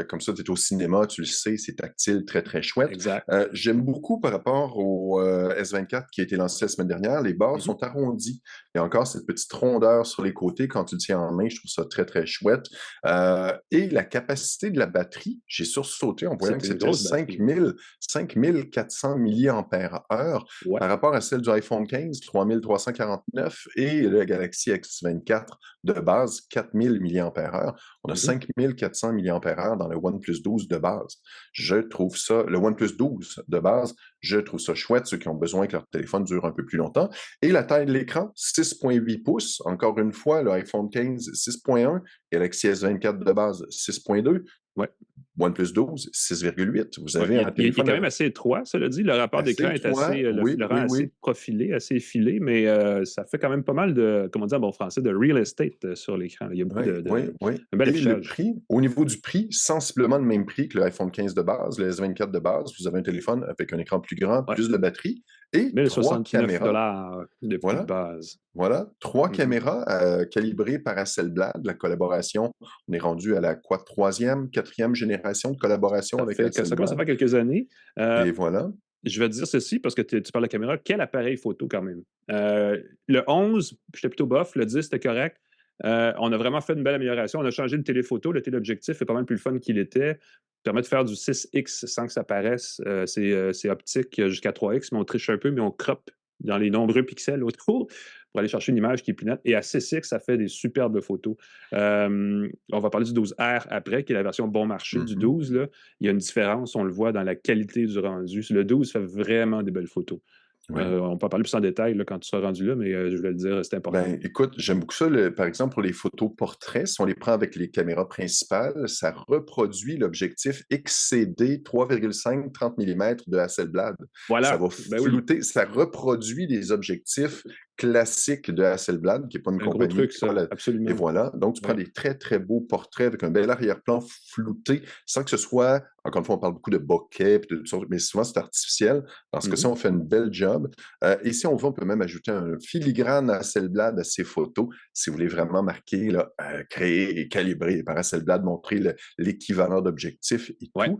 comme ça, tu es au cinéma, tu le sais, c'est tactile, très, très chouette. Exact. J'aime beaucoup par rapport au S24 qui a été lancé la semaine dernière, les bords sont arrondis. Il y a encore cette petite rondeur sur les côtés quand tu le tiens en main, je trouve ça très, très chouette. Et la capacité de la batterie, j'ai sursauté en voyant que c'était 5400 mAh par rapport à celle du iPhone 15, 3349 et le Galaxy S24 de base, 4000 mAh. On a 5400 mAh dans le OnePlus 12 de base. Je trouve ça, le OnePlus 12 de base, je trouve ça chouette, ceux qui ont besoin que leur téléphone dure un peu plus longtemps. Et la taille de l'écran, 6,8 pouces. Encore une fois, le iPhone 15, 6,1. Galaxy S24 de base, 6,2. Ouais. OnePlus 12, 6,8. Vous avez un téléphone... Il est quand même assez étroit, cela dit. Le rapport d'écran est assez, assez profilé, assez effilé, mais ça fait quand même pas mal de, comment dire en bon français, de real estate sur l'écran. Il y a beaucoup de un bel affichage. Le prix, au niveau du prix, sensiblement le même prix que le iPhone 15 de base, le S24 de base. Vous avez un téléphone avec un écran plus grand, plus de batterie et 3 caméras. de prix de base. Voilà, 3 caméras calibrées par Hasselblad, la collaboration. On est rendu à la troisième, quatrième génération de collaboration avec Hasselblad. Ça commence à faire quelques années. Et voilà. je vais te dire ceci, parce que tu parles de caméra, quel appareil photo quand même. Le 11, j'étais plutôt bof, le 10, c'était correct. On a vraiment fait une belle amélioration. On a changé le téléphoto, le téléobjectif est pas mal plus le fun qu'il était. Ça permet de faire du 6X sans que ça paraisse. C'est optique jusqu'à 3X, mais on triche un peu, mais on crop dans les nombreux pixels autour pour aller chercher une image qui est plus nette. Et à 6X, ça fait des superbes photos. On va parler du 12R après, qui est la version bon marché du 12. Là. Il y a une différence, on le voit dans la qualité du rendu. Le 12 fait vraiment des belles photos. Oui. On peut en parler plus en détail là, quand tu seras rendu là, mais je vais le dire, c'est important. Ben, écoute, j'aime beaucoup ça. Par exemple, pour les photos portraits, si on les prend avec les caméras principales, ça reproduit l'objectif XCD 3,5 30 mm de Hasselblad. Voilà. Ça va flouter, ça reproduit les objectifs classiques de Hasselblad, qui n'est pas une compagnie. Gros truc, ça, absolument. Et voilà. Donc, tu prends des très, très beaux portraits avec un bel arrière-plan flouté, sans que ce soit, encore une fois, on parle beaucoup de bokeh, mais souvent c'est artificiel. Dans ce cas-ci, on fait une belle job. Et si on veut, on peut même ajouter un filigrane Hasselblad à ces photos, si vous voulez vraiment marquer, là, créer et calibrer par Hasselblad, montrer l'équivalent d'objectifs et tout.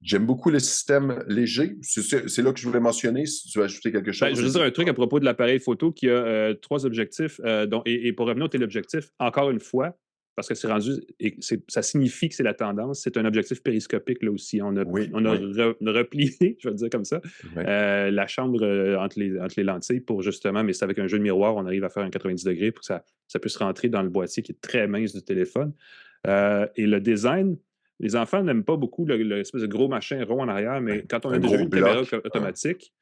J'aime beaucoup le système léger. C'est là que je voulais mentionner, si tu veux ajouter quelque chose. Je veux dire un truc à propos de l'appareil photo qui a 3 objectifs. Et pour revenir au téléobjectif, encore une fois, parce que c'est rendu, ça signifie que c'est la tendance, c'est un objectif périscopique là aussi. On a replié, je vais le dire comme ça, la chambre entre les lentilles pour justement, mais c'est avec un jeu de miroir, on arrive à faire un 90 degrés pour que ça puisse rentrer dans le boîtier qui est très mince du téléphone. Et le design, les enfants n'aiment pas beaucoup l'espèce de gros machin rond en arrière, mais quand on a déjà une caméra automatique,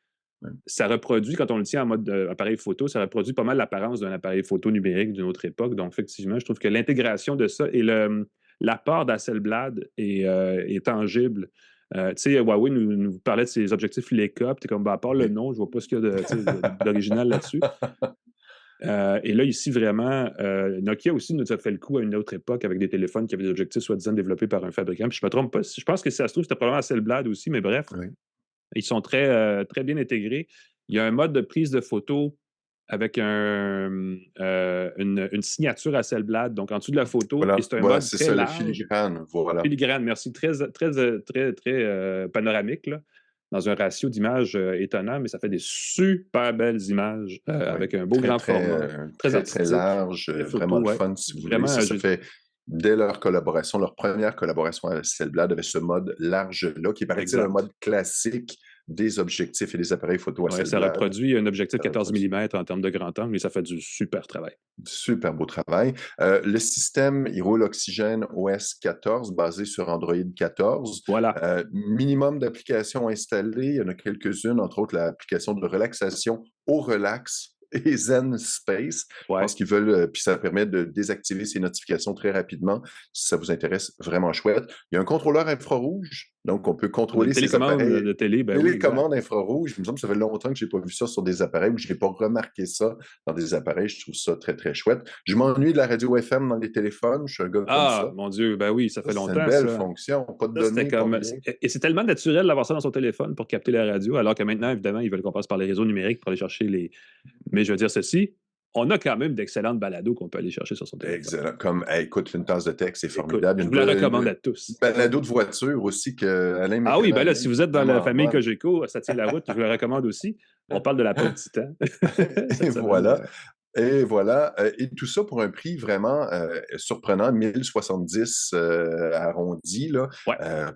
ça reproduit, quand on le tient en mode appareil photo, ça reproduit pas mal l'apparence d'un appareil photo numérique d'une autre époque. Donc, effectivement, je trouve que l'intégration de ça et l'apport d'Hasselblad est tangible. Tu sais, Huawei nous parlait de ses objectifs Leica, puis t'es comme, à part le nom, je vois pas ce qu'il y a d'original là-dessus. Et là, ici, vraiment, Nokia aussi nous a fait le coup à une autre époque avec des téléphones qui avaient des objectifs soi-disant développés par un fabricant. Puis je me trompe pas, je pense que si ça se trouve, c'était probablement Hasselblad aussi, mais bref, ils sont très, très bien intégrés. Il y a un mode de prise de photo avec une signature Hasselblad. Donc, en dessous de la photo, et c'est un mode c'est très ça, large. le filigrane, voilà. Filigrane, merci. Très, très, très, très panoramique, là, dans un ratio d'image étonnant, mais ça fait des super belles images avec un beau grand format. Très large, vraiment le fun, si vous voulez. Ça fait, dès leur collaboration, leur première collaboration avec Hasselblad, avait ce mode large-là, qui paraît-il un mode classique des objectifs et des appareils photo Hasselblad. Ça reproduit un objectif 14 mm en termes de grand angle et ça fait du super travail. Super beau travail. Le système, il roule Oxygène OS 14, basé sur Android 14. Voilà. Minimum d'applications installées. Il y en a quelques-unes, entre autres l'application de relaxation au relax et Zen Space. Je pense qu'ils veulent, puis ça permet de désactiver ces notifications très rapidement, si ça vous intéresse, vraiment chouette. Il y a un contrôleur infrarouge, donc on peut contrôler ces appareils. De télé, télécommande infrarouge. Il me semble que ça fait longtemps que je n'ai pas vu ça sur des appareils ou je n'ai pas remarqué ça dans des appareils. Je trouve ça très, très chouette. Je m'ennuie de la radio FM dans les téléphones. Je suis un gars comme ça. Ah, mon Dieu, ben oui, ça fait longtemps. C'est une belle fonction. Pas de données. Et c'est tellement naturel d'avoir ça dans son téléphone pour capter la radio, alors que maintenant, évidemment, ils veulent qu'on passe par les réseaux numériques pour aller chercher les... Mais je veux dire ceci, on a quand même d'excellentes balados qu'on peut aller chercher sur son téléphone. Excellent. Comme, écoute, une tasse de texte, c'est formidable. Je vous la recommande à tous. Balado de voiture aussi que Alain Ah oui, ben là, si vous êtes dans la famille Cogeco, ça tient la route, je vous la recommande aussi. On parle de la peau de titan. Et voilà. Et voilà, et tout ça pour un prix vraiment surprenant, 1070 arrondi, là,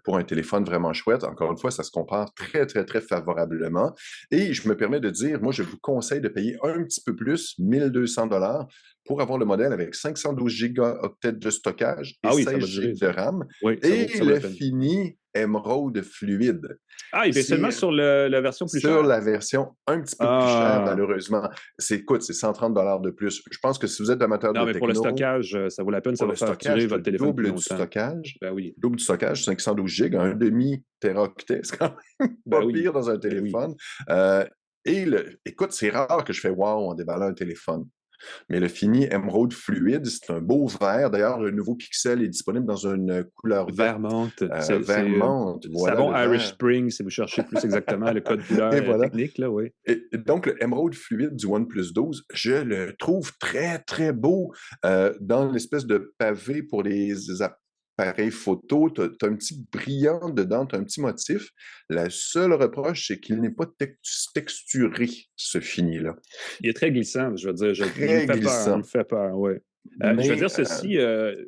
pour un téléphone vraiment chouette. Encore une fois, ça se compare très, très, très favorablement. Et je me permets de dire, moi, je vous conseille de payer un petit peu plus, 1200 $ pour avoir le modèle avec 512 gigaoctets de stockage et 16 GB de RAM. Et le fini Emerald fluide. Ah, il est seulement sur la version plus chère? Sur la version un petit peu plus chère, malheureusement. Écoute, c'est 130 $ de plus. Je pense que si vous êtes amateur de techno... Non, mais pour le stockage, ça vaut la peine, ça va faire durer votre téléphone double du stockage. Ben oui. Double du stockage, 512 GB, un demi-téraoctet, c'est quand même pas pire dans un téléphone. Écoute, c'est rare que je fais « wow » en déballant un téléphone. Mais le fini Emerald fluide, c'est un beau vert. D'ailleurs, le nouveau Pixel est disponible dans une couleur vert menthe. Vert menthe. Voilà, savon Irish Spring, si vous cherchez plus exactement le code couleur technique. Là, oui. Et donc, le Emerald fluide du OnePlus 12, je le trouve très, très beau dans l'espèce de pavé pour les appareil photo, tu as un petit brillant dedans, tu as un petit motif. La seule reproche, c'est qu'il n'est pas texturé, ce fini-là. Il est très glissant, je veux dire. Il me Très fait peur, il me glissant. fait peur, oui. Je veux Mais dire ceci,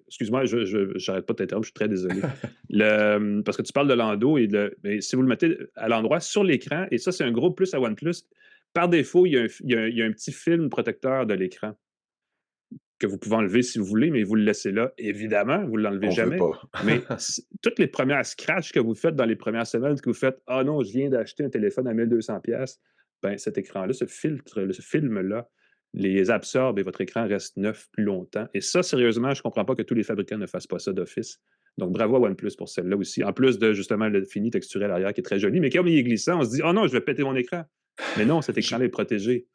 excuse-moi, j'arrête pas de t'interrompre, je suis très désolé. Parce que tu parles de l'endo, mais si vous le mettez à l'endroit sur l'écran, et ça, c'est un gros plus à OnePlus, par défaut, il y a un petit film protecteur de l'écran que vous pouvez enlever si vous voulez, mais vous le laissez là. Évidemment, vous ne l'enlevez on veut jamais. pas. Mais toutes les premières scratches que vous faites dans les premières semaines, que vous faites « Ah non, je viens d'acheter un téléphone à 1200$, ben cet écran-là, ce film-là, les absorbe et votre écran reste neuf plus longtemps. Et ça, sérieusement, je ne comprends pas que tous les fabricants ne fassent pas ça d'office. Donc, bravo à OnePlus pour celle-là aussi. En plus de, justement, le fini texturé à l'arrière qui est très joli. Mais comme il est glissant, on se dit « Oh non, je vais péter mon écran. » Mais non, cet écran-là est protégé.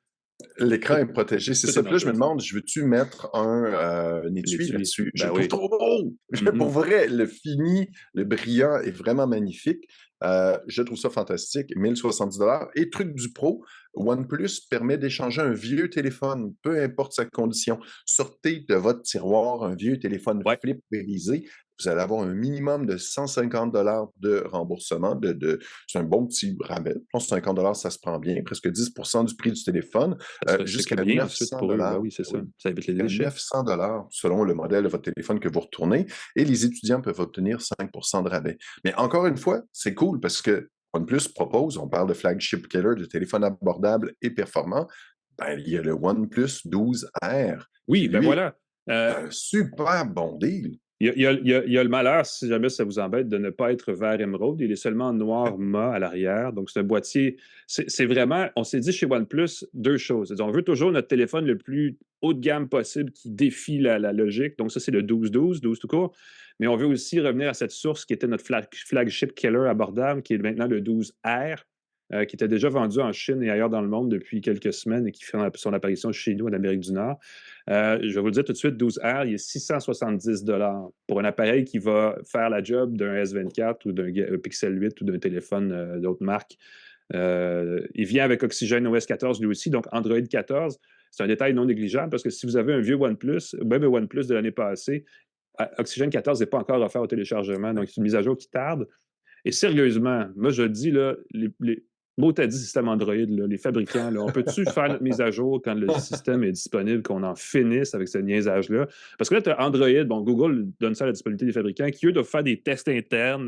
L'écran est protégé, c'est ça. Puis là, je me demande, je veux-tu mettre un étui là-dessus? Je Ben le trouve trop beau! Pour vrai, le fini, le brillant est vraiment magnifique. Je trouve ça fantastique. 1070$. Et truc du pro, OnePlus permet d'échanger un vieux téléphone, peu importe sa condition. Sortez de votre tiroir un vieux téléphone flip brisé. Vous allez avoir un minimum de 150$ de remboursement. C'est un bon petit rabais. Je pense que 50$, ça se prend bien. Presque 10% du prix du téléphone. Jusqu'à bien ensuite pour eux. Ben oui, c'est ça. Ça évite les déchets. 900$ selon le modèle de votre téléphone que vous retournez. Et les étudiants peuvent obtenir 5% de rabais. Mais encore une fois, c'est cool parce que OnePlus propose, on parle de flagship killer, de téléphone abordable et performant. Ben, il y a le OnePlus 12R. Oui, ben voilà. Un super bon deal. Il y a le malheur, si jamais ça vous embête, de ne pas être vert émeraude. Il est seulement noir mat à l'arrière. Donc, c'est un boîtier. C'est vraiment, on s'est dit chez OnePlus deux choses. On veut toujours notre téléphone le plus haut de gamme possible qui défie la logique. Donc, ça, c'est le 12 tout court. Mais on veut aussi revenir à cette source qui était notre flagship killer abordable, qui est maintenant le 12R. Qui était déjà vendu en Chine et ailleurs dans le monde depuis quelques semaines et qui fait son apparition chez nous en Amérique du Nord. Je vais vous le dire tout de suite, 12R, il est 670$ pour un appareil qui va faire la job d'un S24 ou d'un Pixel 8 ou d'un téléphone d'autres marques. Il vient avec Oxygen OS 14 lui aussi, donc Android 14. C'est un détail non négligeable parce que si vous avez un vieux OnePlus, même un OnePlus de l'année passée, Oxygen 14 n'est pas encore offert au téléchargement, donc c'est une mise à jour qui tarde. Et sérieusement, moi je le dis, là, mot à dit système Android, là, les fabricants, là, on peut-tu faire notre mise à jour quand le système est disponible, qu'on en finisse avec ce niaisage-là? Parce que là, tu as Android, bon, Google donne ça à la disponibilité des fabricants, qui, eux, doivent faire des tests internes,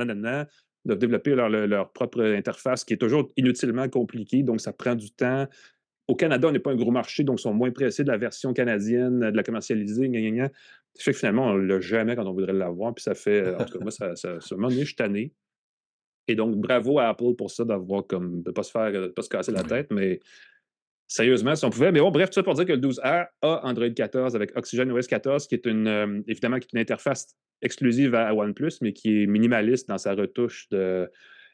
doivent développer leur propre interface, qui est toujours inutilement compliquée, donc ça prend du temps. Au Canada, on n'est pas un gros marché, donc ils sont moins pressés de la version canadienne, de la commercialiser, Ça fait que finalement, on ne l'a jamais quand on voudrait l'avoir, puis ça fait, en tout cas, moi, ça m'a donné, je suis tanné. Et donc, bravo à Apple pour ça, de ne pas se casser la tête, mais sérieusement, si on pouvait. Mais bon, bref, tout ça pour dire que le 12R a Android 14 avec Oxygen OS 14, qui est évidemment qui est une interface exclusive à OnePlus, mais qui est minimaliste dans sa retouche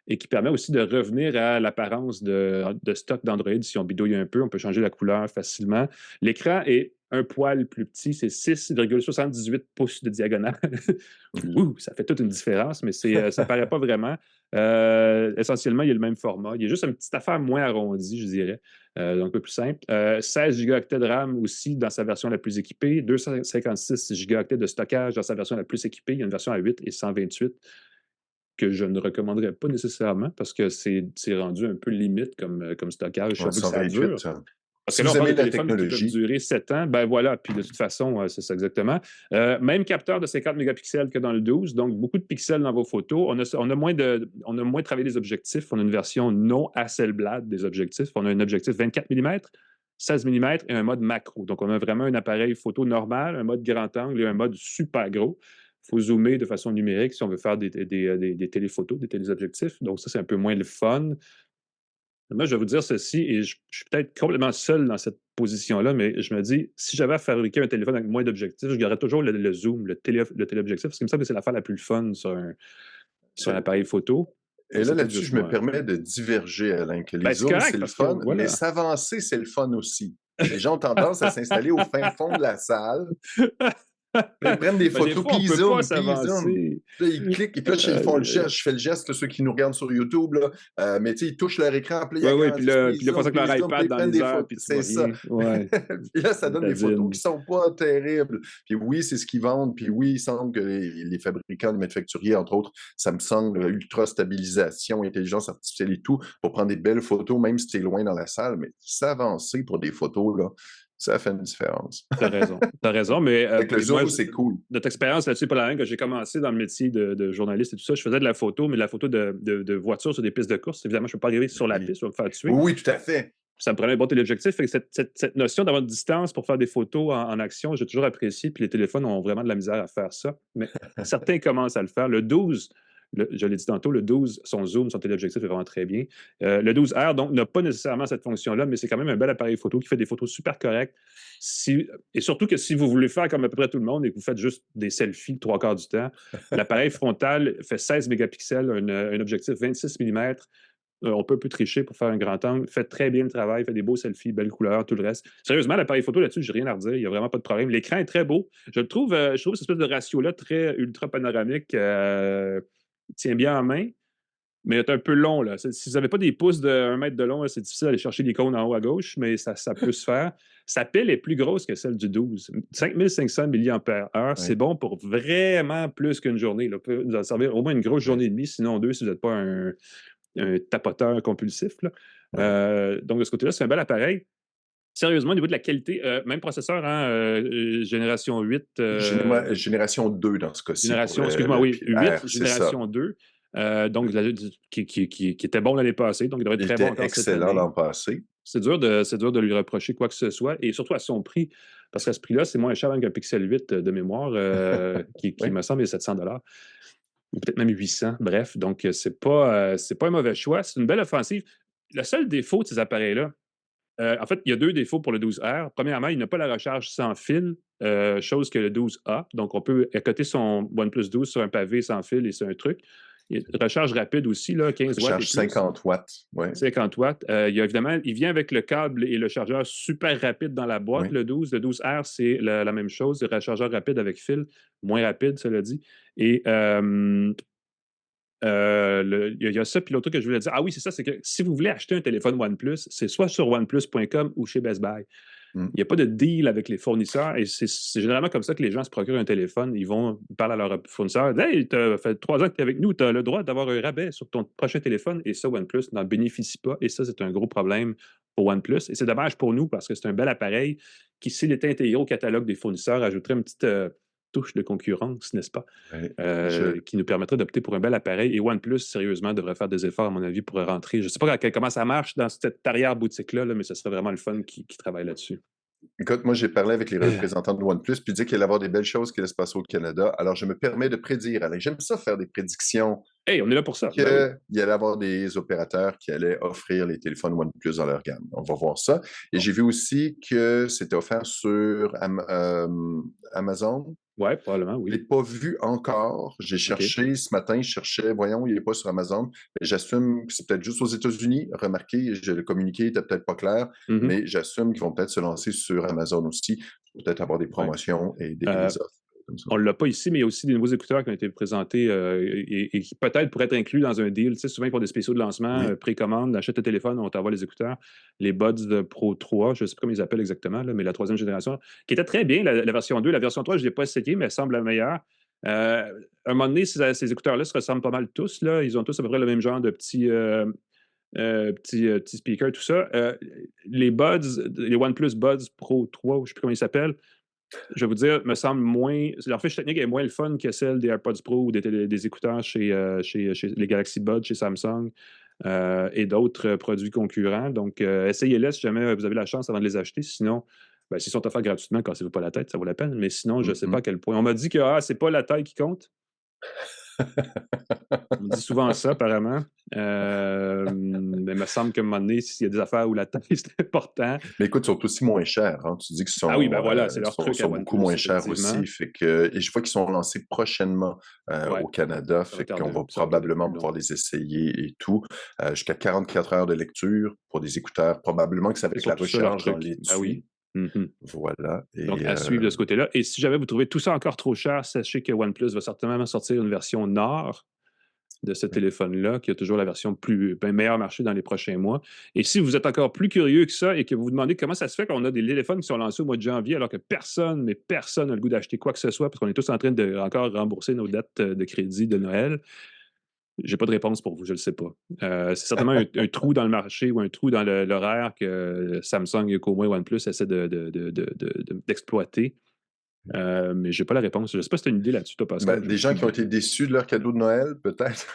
et qui permet aussi de revenir à l'apparence de stock d'Android. Si on bidouille un peu, on peut changer la couleur facilement. L'écran est un poil plus petit, c'est 6,78 pouces de diagonale. Ouh, ça fait toute une différence, mais ça ne paraît pas vraiment. Essentiellement, il y a le même format. Il y a juste une petite affaire moins arrondie, je dirais. Donc un peu plus simple. 16 Go de RAM aussi dans sa version la plus équipée. 256 Go de stockage dans sa version la plus équipée. Il y a une version à 8 et 128 que je ne recommanderais pas nécessairement parce que c'est rendu un peu limite comme stockage. Ouais, ça dure. Parce que là, on parle de téléphones qui peuvent durer 7 ans. Ben voilà, puis de toute façon, c'est ça exactement. Même capteur de 50 mégapixels que dans le 12, donc beaucoup de pixels dans vos photos. On a moins travaillé les objectifs. On a une version non Hasselblad des objectifs. On a un objectif 24 mm, 16 mm et un mode macro. Donc, on a vraiment un appareil photo normal, un mode grand angle et un mode super gros. Il faut zoomer de façon numérique si on veut faire des téléphotos, des téléobjectifs. Donc, ça, c'est un peu moins le fun. Moi, je vais vous dire ceci, et je suis peut-être complètement seul dans cette position-là, mais je me dis, si j'avais à fabriquer un téléphone avec moins d'objectifs, je garderais toujours le zoom, le téléobjectif, parce qu'il me semble que c'est l'affaire la plus fun sur un appareil photo. Et là, là-dessus, je me permets de diverger, Alain, que les zooms, c'est le fun, mais s'avancer, c'est le fun aussi. Les gens ont tendance à s'installer au fin fond de la salle Ils prennent des Ben, des photos, fois, puis on ils peut zooment, pas puis ils zooment. s'avancer. Puis là, ils cliquent, et puis là, ils font le geste. Euh, Je fais le geste, là, ceux qui nous regardent sur YouTube, là. Mais tu sais, ils touchent leur écran, puis là, ils ouais, puis agrandissent, là, ils font ça avec puis leur ils zooment, puis iPad ils dans prennent les des airs, photos. puis tu vois C'est ça. rien. Ouais, Puis là, ça donne des photos qui citadine. sont pas terribles. Puis oui, c'est ce qu'ils vendent. Puis oui, il semble que les fabricants, les manufacturiers, entre autres, Samsung, ultra stabilisation, intelligence artificielle et tout, pour prendre des belles photos, même si tu es loin dans la salle. Mais s'avancer pour des photos, là, ça fait une différence. T'as raison, mais Avec le moi, zoom, c'est cool. notre expérience là-dessus, pas la même que j'ai commencé dans le métier de journaliste et tout ça. Je faisais de la photo, mais de la photo de voitures sur des pistes de course. Évidemment, je ne peux pas arriver sur la Oui. piste, je vais me faire tuer. Oui, oui, tout à fait. Ça me prenait un bon téléobjectif. Fait que cette notion d'avoir une distance pour faire des photos en action, j'ai toujours apprécié. Puis les téléphones ont vraiment de la misère à faire ça. Mais certains commencent à le faire. Le 12, je l'ai dit tantôt, le 12, son zoom, son téléobjectif est vraiment très bien. Le 12R, donc, n'a pas nécessairement cette fonction-là, mais c'est quand même un bel appareil photo qui fait des photos super correctes. Et surtout que si vous voulez faire comme à peu près tout le monde et que vous faites juste des selfies 3/4 du temps, l'appareil frontal fait 16 mégapixels, un objectif 26 mm. On peut un peu tricher pour faire un grand angle. Fait très bien le travail, fait des beaux selfies, belles couleurs, tout le reste. Sérieusement, l'appareil photo là-dessus, j'ai rien à redire. Il n'y a vraiment pas de problème. L'écran est très beau. Je trouve cette espèce de ratio-là très ultra panoramique tient bien en main, mais est un peu long. Là. Si vous n'avez pas des pouces de 1 mètre de long, là, c'est difficile d'aller chercher l'icône en haut à gauche, mais ça peut se faire. Sa pile est plus grosse que celle du 12. 5500 mAh, c'est bon pour vraiment plus qu'une journée. Là. Vous en servir au moins une grosse journée et demie, sinon deux si vous n'êtes pas un tapoteur compulsif. Là. Donc, de ce côté-là, c'est un bel appareil. Sérieusement, au niveau de la qualité, même processeur, hein, génération 8. Génération 2 dans ce cas-ci. Excuse-moi, oui, 8, R, génération 2. Donc, qui était bon l'année passée, donc il devrait être très bon encore cette année. Excellent l'an passé. C'est dur de lui reprocher quoi que ce soit, et surtout à son prix, parce qu'à ce prix-là, c'est moins cher qu'un Pixel 8 de mémoire, qui me semble est 700 $. Ou peut-être même 800, bref. Donc, c'est pas un mauvais choix. C'est une belle offensive. Le seul défaut de ces appareils-là, en fait, il y a 2 défauts pour le 12R. Premièrement, il n'a pas la recharge sans fil, chose que le 12 a. Donc, on peut accoter son OnePlus 12 sur un pavé sans fil et c'est un truc. Recharge rapide aussi, là, 15 watts. Recharge 50 watts. Ouais. 50 watts. Il y a évidemment, il vient avec le câble et le chargeur super rapide dans la boîte, le 12. Le 12R, c'est la même chose. C'est rechargeur rapide avec fil, moins rapide, cela dit. Et il y a ça, puis l'autre truc que je voulais dire, oui, c'est ça, c'est que si vous voulez acheter un téléphone OnePlus, c'est soit sur oneplus.com ou chez Best Buy. Il n'y a pas de deal avec les fournisseurs et c'est généralement comme ça que les gens se procurent un téléphone. Ils parlent à leur fournisseur. Hey, t'as fait 3 ans que tu es avec nous, tu as le droit d'avoir un rabais sur ton prochain téléphone. Et ça, OnePlus n'en bénéficie pas. Et ça, c'est un gros problème pour OnePlus. Et c'est dommage pour nous parce que c'est un bel appareil qui, s'il était intégré au catalogue des fournisseurs, ajouterait une petite touche de concurrence, n'est-ce pas? Qui nous permettrait d'opter pour un bel appareil. Et OnePlus, sérieusement, devrait faire des efforts, à mon avis, pour rentrer. Je ne sais pas comment ça marche dans cette arrière-boutique-là, mais ce serait vraiment le fun qui travaille là-dessus. Écoute, moi, j'ai parlé avec les représentants de OnePlus, puis ils disaient qu'il allait y avoir des belles choses qui allaient se passer au Canada. Alors, je me permets de prédire, Alain. J'aime ça faire des prédictions. Hey, on est là pour ça. Il y allait y avoir des opérateurs qui allaient offrir les téléphones OnePlus dans leur gamme. On va voir ça. Et j'ai vu aussi que c'était offert sur Amazon. Oui, probablement, oui. Je ne l'ai pas vu encore. J'ai cherché ce matin, voyons, il n'est pas sur Amazon. J'assume que c'est peut-être juste aux États-Unis. Remarquez, le communiqué n'était peut-être pas clair, mais j'assume qu'ils vont peut-être se lancer sur Amazon aussi, peut-être avoir des promotions et des offres. On ne l'a pas ici, mais il y a aussi des nouveaux écouteurs qui ont été présentés et qui peut-être pourraient être inclus dans un deal. Tu sais, souvent, ils font des spéciaux de lancement, précommande, achète le téléphone, on t'envoie les écouteurs. Les Buds de Pro 3, je ne sais pas comment ils appellent exactement, là, mais la 3e génération, qui était très bien, la version 2. La version 3, je ne l'ai pas essayé, mais elle semble la meilleure. À un moment donné, ces écouteurs-là se ressemblent pas mal tous. Là. Ils ont tous à peu près le même genre de petits speakers, tout ça. Les Buds, les OnePlus Buds Pro 3, je ne sais plus comment ils s'appellent, je vais vous dire, me semble moins. Leur fiche technique est moins le fun que celle des AirPods Pro ou des écouteurs chez les Galaxy Buds, chez Samsung et d'autres produits concurrents. Donc, essayez-les si jamais vous avez la chance avant de les acheter. Sinon, s'ils sont offerts gratuitement, cassez-vous pas la tête, ça vaut la peine. Mais sinon, je ne sais pas à quel point. On m'a dit que c'est pas la taille qui compte. On me dit souvent ça, apparemment. Mais il me semble qu'à un moment donné, s'il y a des affaires où la taille, c'est important. Mais écoute, ils sont aussi moins chers. Hein. Tu dis qu'ils sont, voilà, c'est leur truc sont beaucoup moins chers aussi. Fait que, et je vois qu'ils sont lancés prochainement au Canada. Fait qu'on va probablement pouvoir les essayer et tout. Jusqu'à 44 heures de lecture pour des écouteurs. Probablement que ça va être la recharge dans l'étui. Voilà. Donc, à suivre de ce côté-là. Et si jamais vous trouvez tout ça encore trop cher, sachez que OnePlus va certainement sortir une version Nord de ce téléphone-là, qui a toujours la version meilleur marché dans les prochains mois. Et si vous êtes encore plus curieux que ça et que vous vous demandez comment ça se fait qu'on a des téléphones qui sont lancés au mois de janvier alors que personne n'a le goût d'acheter quoi que ce soit parce qu'on est tous en train de encore rembourser nos dettes de crédit de Noël, j'ai pas de réponse pour vous, je le sais pas. C'est certainement un trou dans le marché ou un trou dans l'horaire que Samsung et qu'au moins OnePlus essaient d'exploiter. Mais j'ai pas la réponse. Je sais pas si tu as une idée là-dessus, toi, Pascal. Des gens qui ont été déçus de leur cadeau de Noël, peut-être.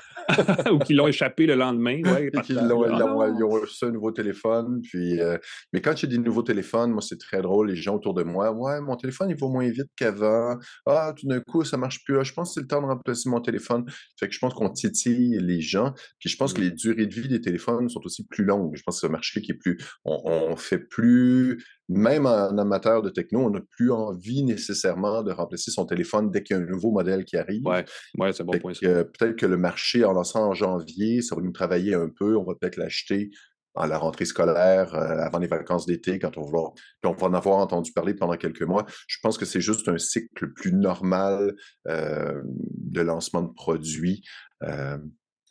Ou qui l'ont échappé le lendemain. Ouais, Et ils ont reçu un nouveau téléphone. Puis, mais quand il y a des nouveaux téléphones, moi, c'est très drôle. Les gens autour de moi, ouais, mon téléphone, il va moins vite qu'avant. Ah, tout d'un coup, ça marche plus. Ah, je pense que c'est le temps de remplacer mon téléphone. Fait que je pense qu'on titille les gens. Puis je pense que les durées de vie des téléphones sont aussi plus longues. Je pense que c'est un marché qui est plus... On fait plus... Même en amateur de techno, on n'a plus envie nécessairement de remplacer son téléphone dès qu'il y a un nouveau modèle qui arrive. Ouais, c'est un bon point. Peut-être que le marché, en lançant en janvier, ça va nous travailler un peu. On va peut-être l'acheter à la rentrée scolaire, avant les vacances d'été, quand on va voir. Puis on va en avoir entendu parler pendant quelques mois. Je pense que c'est juste un cycle plus normal de lancement de produits.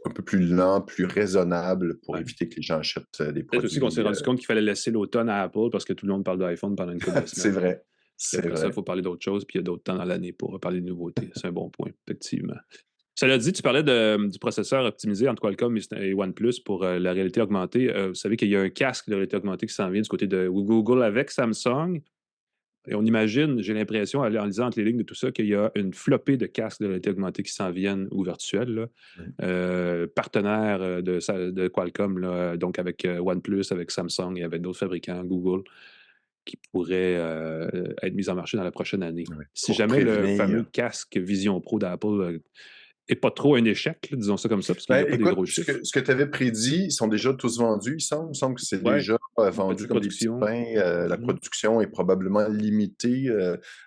Un peu plus lent, plus raisonnable pour éviter que les gens achètent des produits. Peut-être aussi qu'on s'est rendu compte qu'il fallait laisser l'automne à Apple parce que tout le monde parle d'iPhone pendant une couple de semaines. C'est vrai. Après ça, il faut parler d'autre chose, puis il y a d'autres temps dans l'année pour parler de nouveautés. C'est un bon point, effectivement. Cela dit, tu parlais du processeur optimisé entre Qualcomm et OnePlus pour la réalité augmentée. Vous savez qu'il y a un casque de réalité augmentée qui s'en vient du côté de Google avec Samsung. Et on imagine, j'ai l'impression, en lisant entre les lignes de tout ça, qu'il y a une flopée de casques de réalité augmentée qui s'en viennent, ou virtuels, partenaires de Qualcomm, là, donc avec OnePlus, avec Samsung et avec d'autres fabricants, Google, qui pourraient être mis en marché dans la prochaine année. Ouais, si jamais le fameux casque Vision Pro d'Apple n'est pas trop un échec, là, disons ça comme ça, parce qu'il n'y a pas des gros chiffres. Ce que tu avais prédit, ils sont déjà tous vendus, il semble. Il me semble que c'est déjà vendu comme des petits pains. La production est probablement limitée.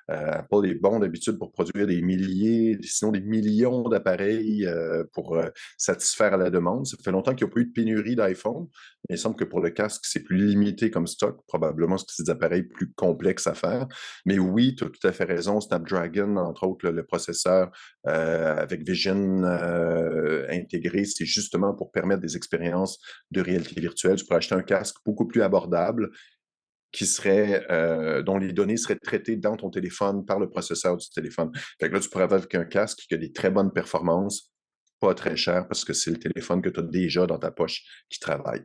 Apple est bon d'habitude pour produire des milliers, sinon des millions d'appareils pour satisfaire à la demande. Ça fait longtemps qu'il n'y a pas eu de pénurie d'iPhone. Mais il semble que pour le casque, c'est plus limité comme stock, probablement parce que c'est des appareils plus complexes à faire. Mais oui, tu as tout à fait raison. Snapdragon, entre autres, le processeur avec Vision intégré, c'est justement pour permettre des expériences de réalité virtuelle. Tu pourrais acheter un casque beaucoup plus abordable qui serait, dont les données seraient traitées dans ton téléphone par le processeur du téléphone. Fait que là, tu pourrais avoir avec un casque qui a des très bonnes performances, pas très cher, parce que c'est le téléphone que tu as déjà dans ta poche qui travaille.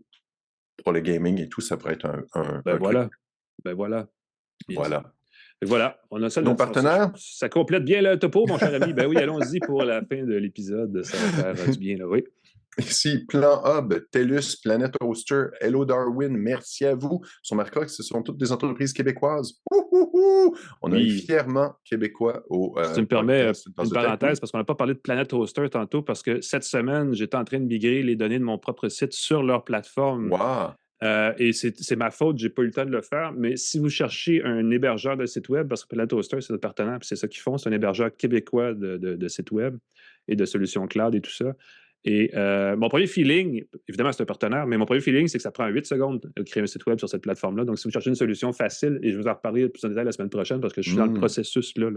Pour le gaming et tout, ça pourrait être un voilà. Voilà, on a ça. Nos partenaires? Ça complète bien le topo, mon cher ami. Ben oui, allons-y pour la fin de l'épisode. Ça va faire du bien, là, oui. Ici, Plan Hub, TELUS, Planet Hoster, Hello Darwin, merci à vous. Sur Marcox, ce sont toutes des entreprises québécoises. On a fièrement québécois au. Si tu me permets une parenthèse, parce qu'on n'a pas parlé de Planet Hoster tantôt, parce que cette semaine, j'étais en train de migrer les données de mon propre site sur leur plateforme. Wow! Et c'est ma faute, j'ai pas eu le temps de le faire, mais si vous cherchez un hébergeur de site web, parce que Planet Hoster, c'est notre partenaire, puis c'est ça qu'ils font, c'est un hébergeur québécois de site web et de solutions cloud et tout ça. Et mon premier feeling, évidemment, c'est un partenaire, mais mon premier feeling, c'est que ça prend 8 secondes de créer un site web sur cette plateforme-là. Donc, si vous cherchez une solution facile, et je vais vous en reparler plus en détail la semaine prochaine parce que je suis dans le processus-là.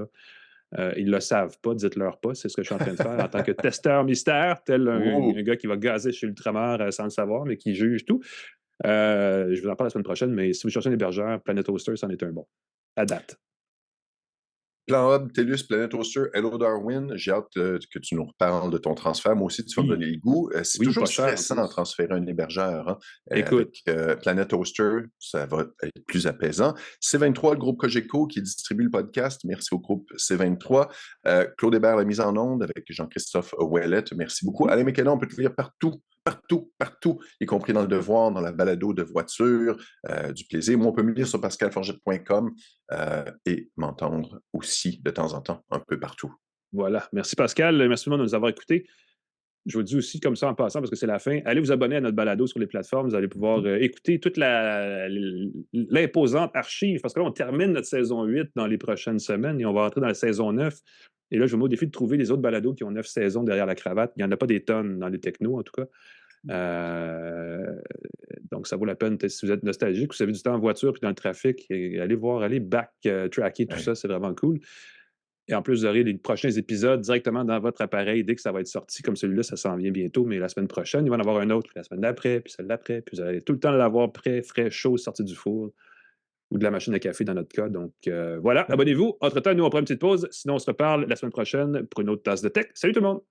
Ils ne le savent pas, dites-leur pas, c'est ce que je suis en train de faire en tant que testeur mystère, tel un gars qui va gazer chez Ultramar sans le savoir, mais qui juge tout. Je vous en parle la semaine prochaine, mais si vous cherchez un hébergeur, Planet Hoster, c'en est un bon. À date. Plan Hub, TELUS, Planet Hoster, Hello Darwin, j'ai hâte que tu nous reparles de ton transfert. Moi aussi, tu vas me donner le goût. C'est toujours stressant de transférer un hébergeur. Hein. Écoute. Avec Planet Hoster, ça va être plus apaisant. C23, le groupe Cogeco qui distribue le podcast. Merci au groupe C23. Claude Hébert, la mise en onde avec Jean-Christophe Ouellet. Merci beaucoup. Alain Mécana, on peut te lire partout, y compris dans le devoir, dans la balado de voiture, du plaisir. Moi, on peut me lire sur pascalforget.com et m'entendre aussi de temps en temps, un peu partout. Voilà. Merci Pascal. Merci tout le monde de nous avoir écoutés. Je vous dis aussi comme ça en passant, parce que c'est la fin, allez vous abonner à notre balado sur les plateformes. Vous allez pouvoir écouter toute l'imposante archive, parce que là, on termine notre saison 8 dans les prochaines semaines et on va entrer dans la saison 9. Et là, je me mets au défi de trouver les autres balados qui ont 9 saisons derrière la cravate. Il n'y en a pas des tonnes dans les technos, en tout cas. Donc, ça vaut la peine, si vous êtes nostalgique, vous avez du temps en voiture puis dans le trafic, allez backtracker tout ça, c'est vraiment cool. Et en plus, vous aurez les prochains épisodes directement dans votre appareil dès que ça va être sorti. Comme celui-là, ça s'en vient bientôt, mais la semaine prochaine, il va en avoir un autre, la semaine d'après, puis celle d'après, puis vous allez tout le temps l'avoir prêt, frais, chaud, sorti du four ou de la machine à café dans notre cas. Donc, voilà, abonnez-vous. Entre-temps, nous, on prend une petite pause. Sinon, on se reparle la semaine prochaine pour une autre tasse de tech. Salut tout le monde!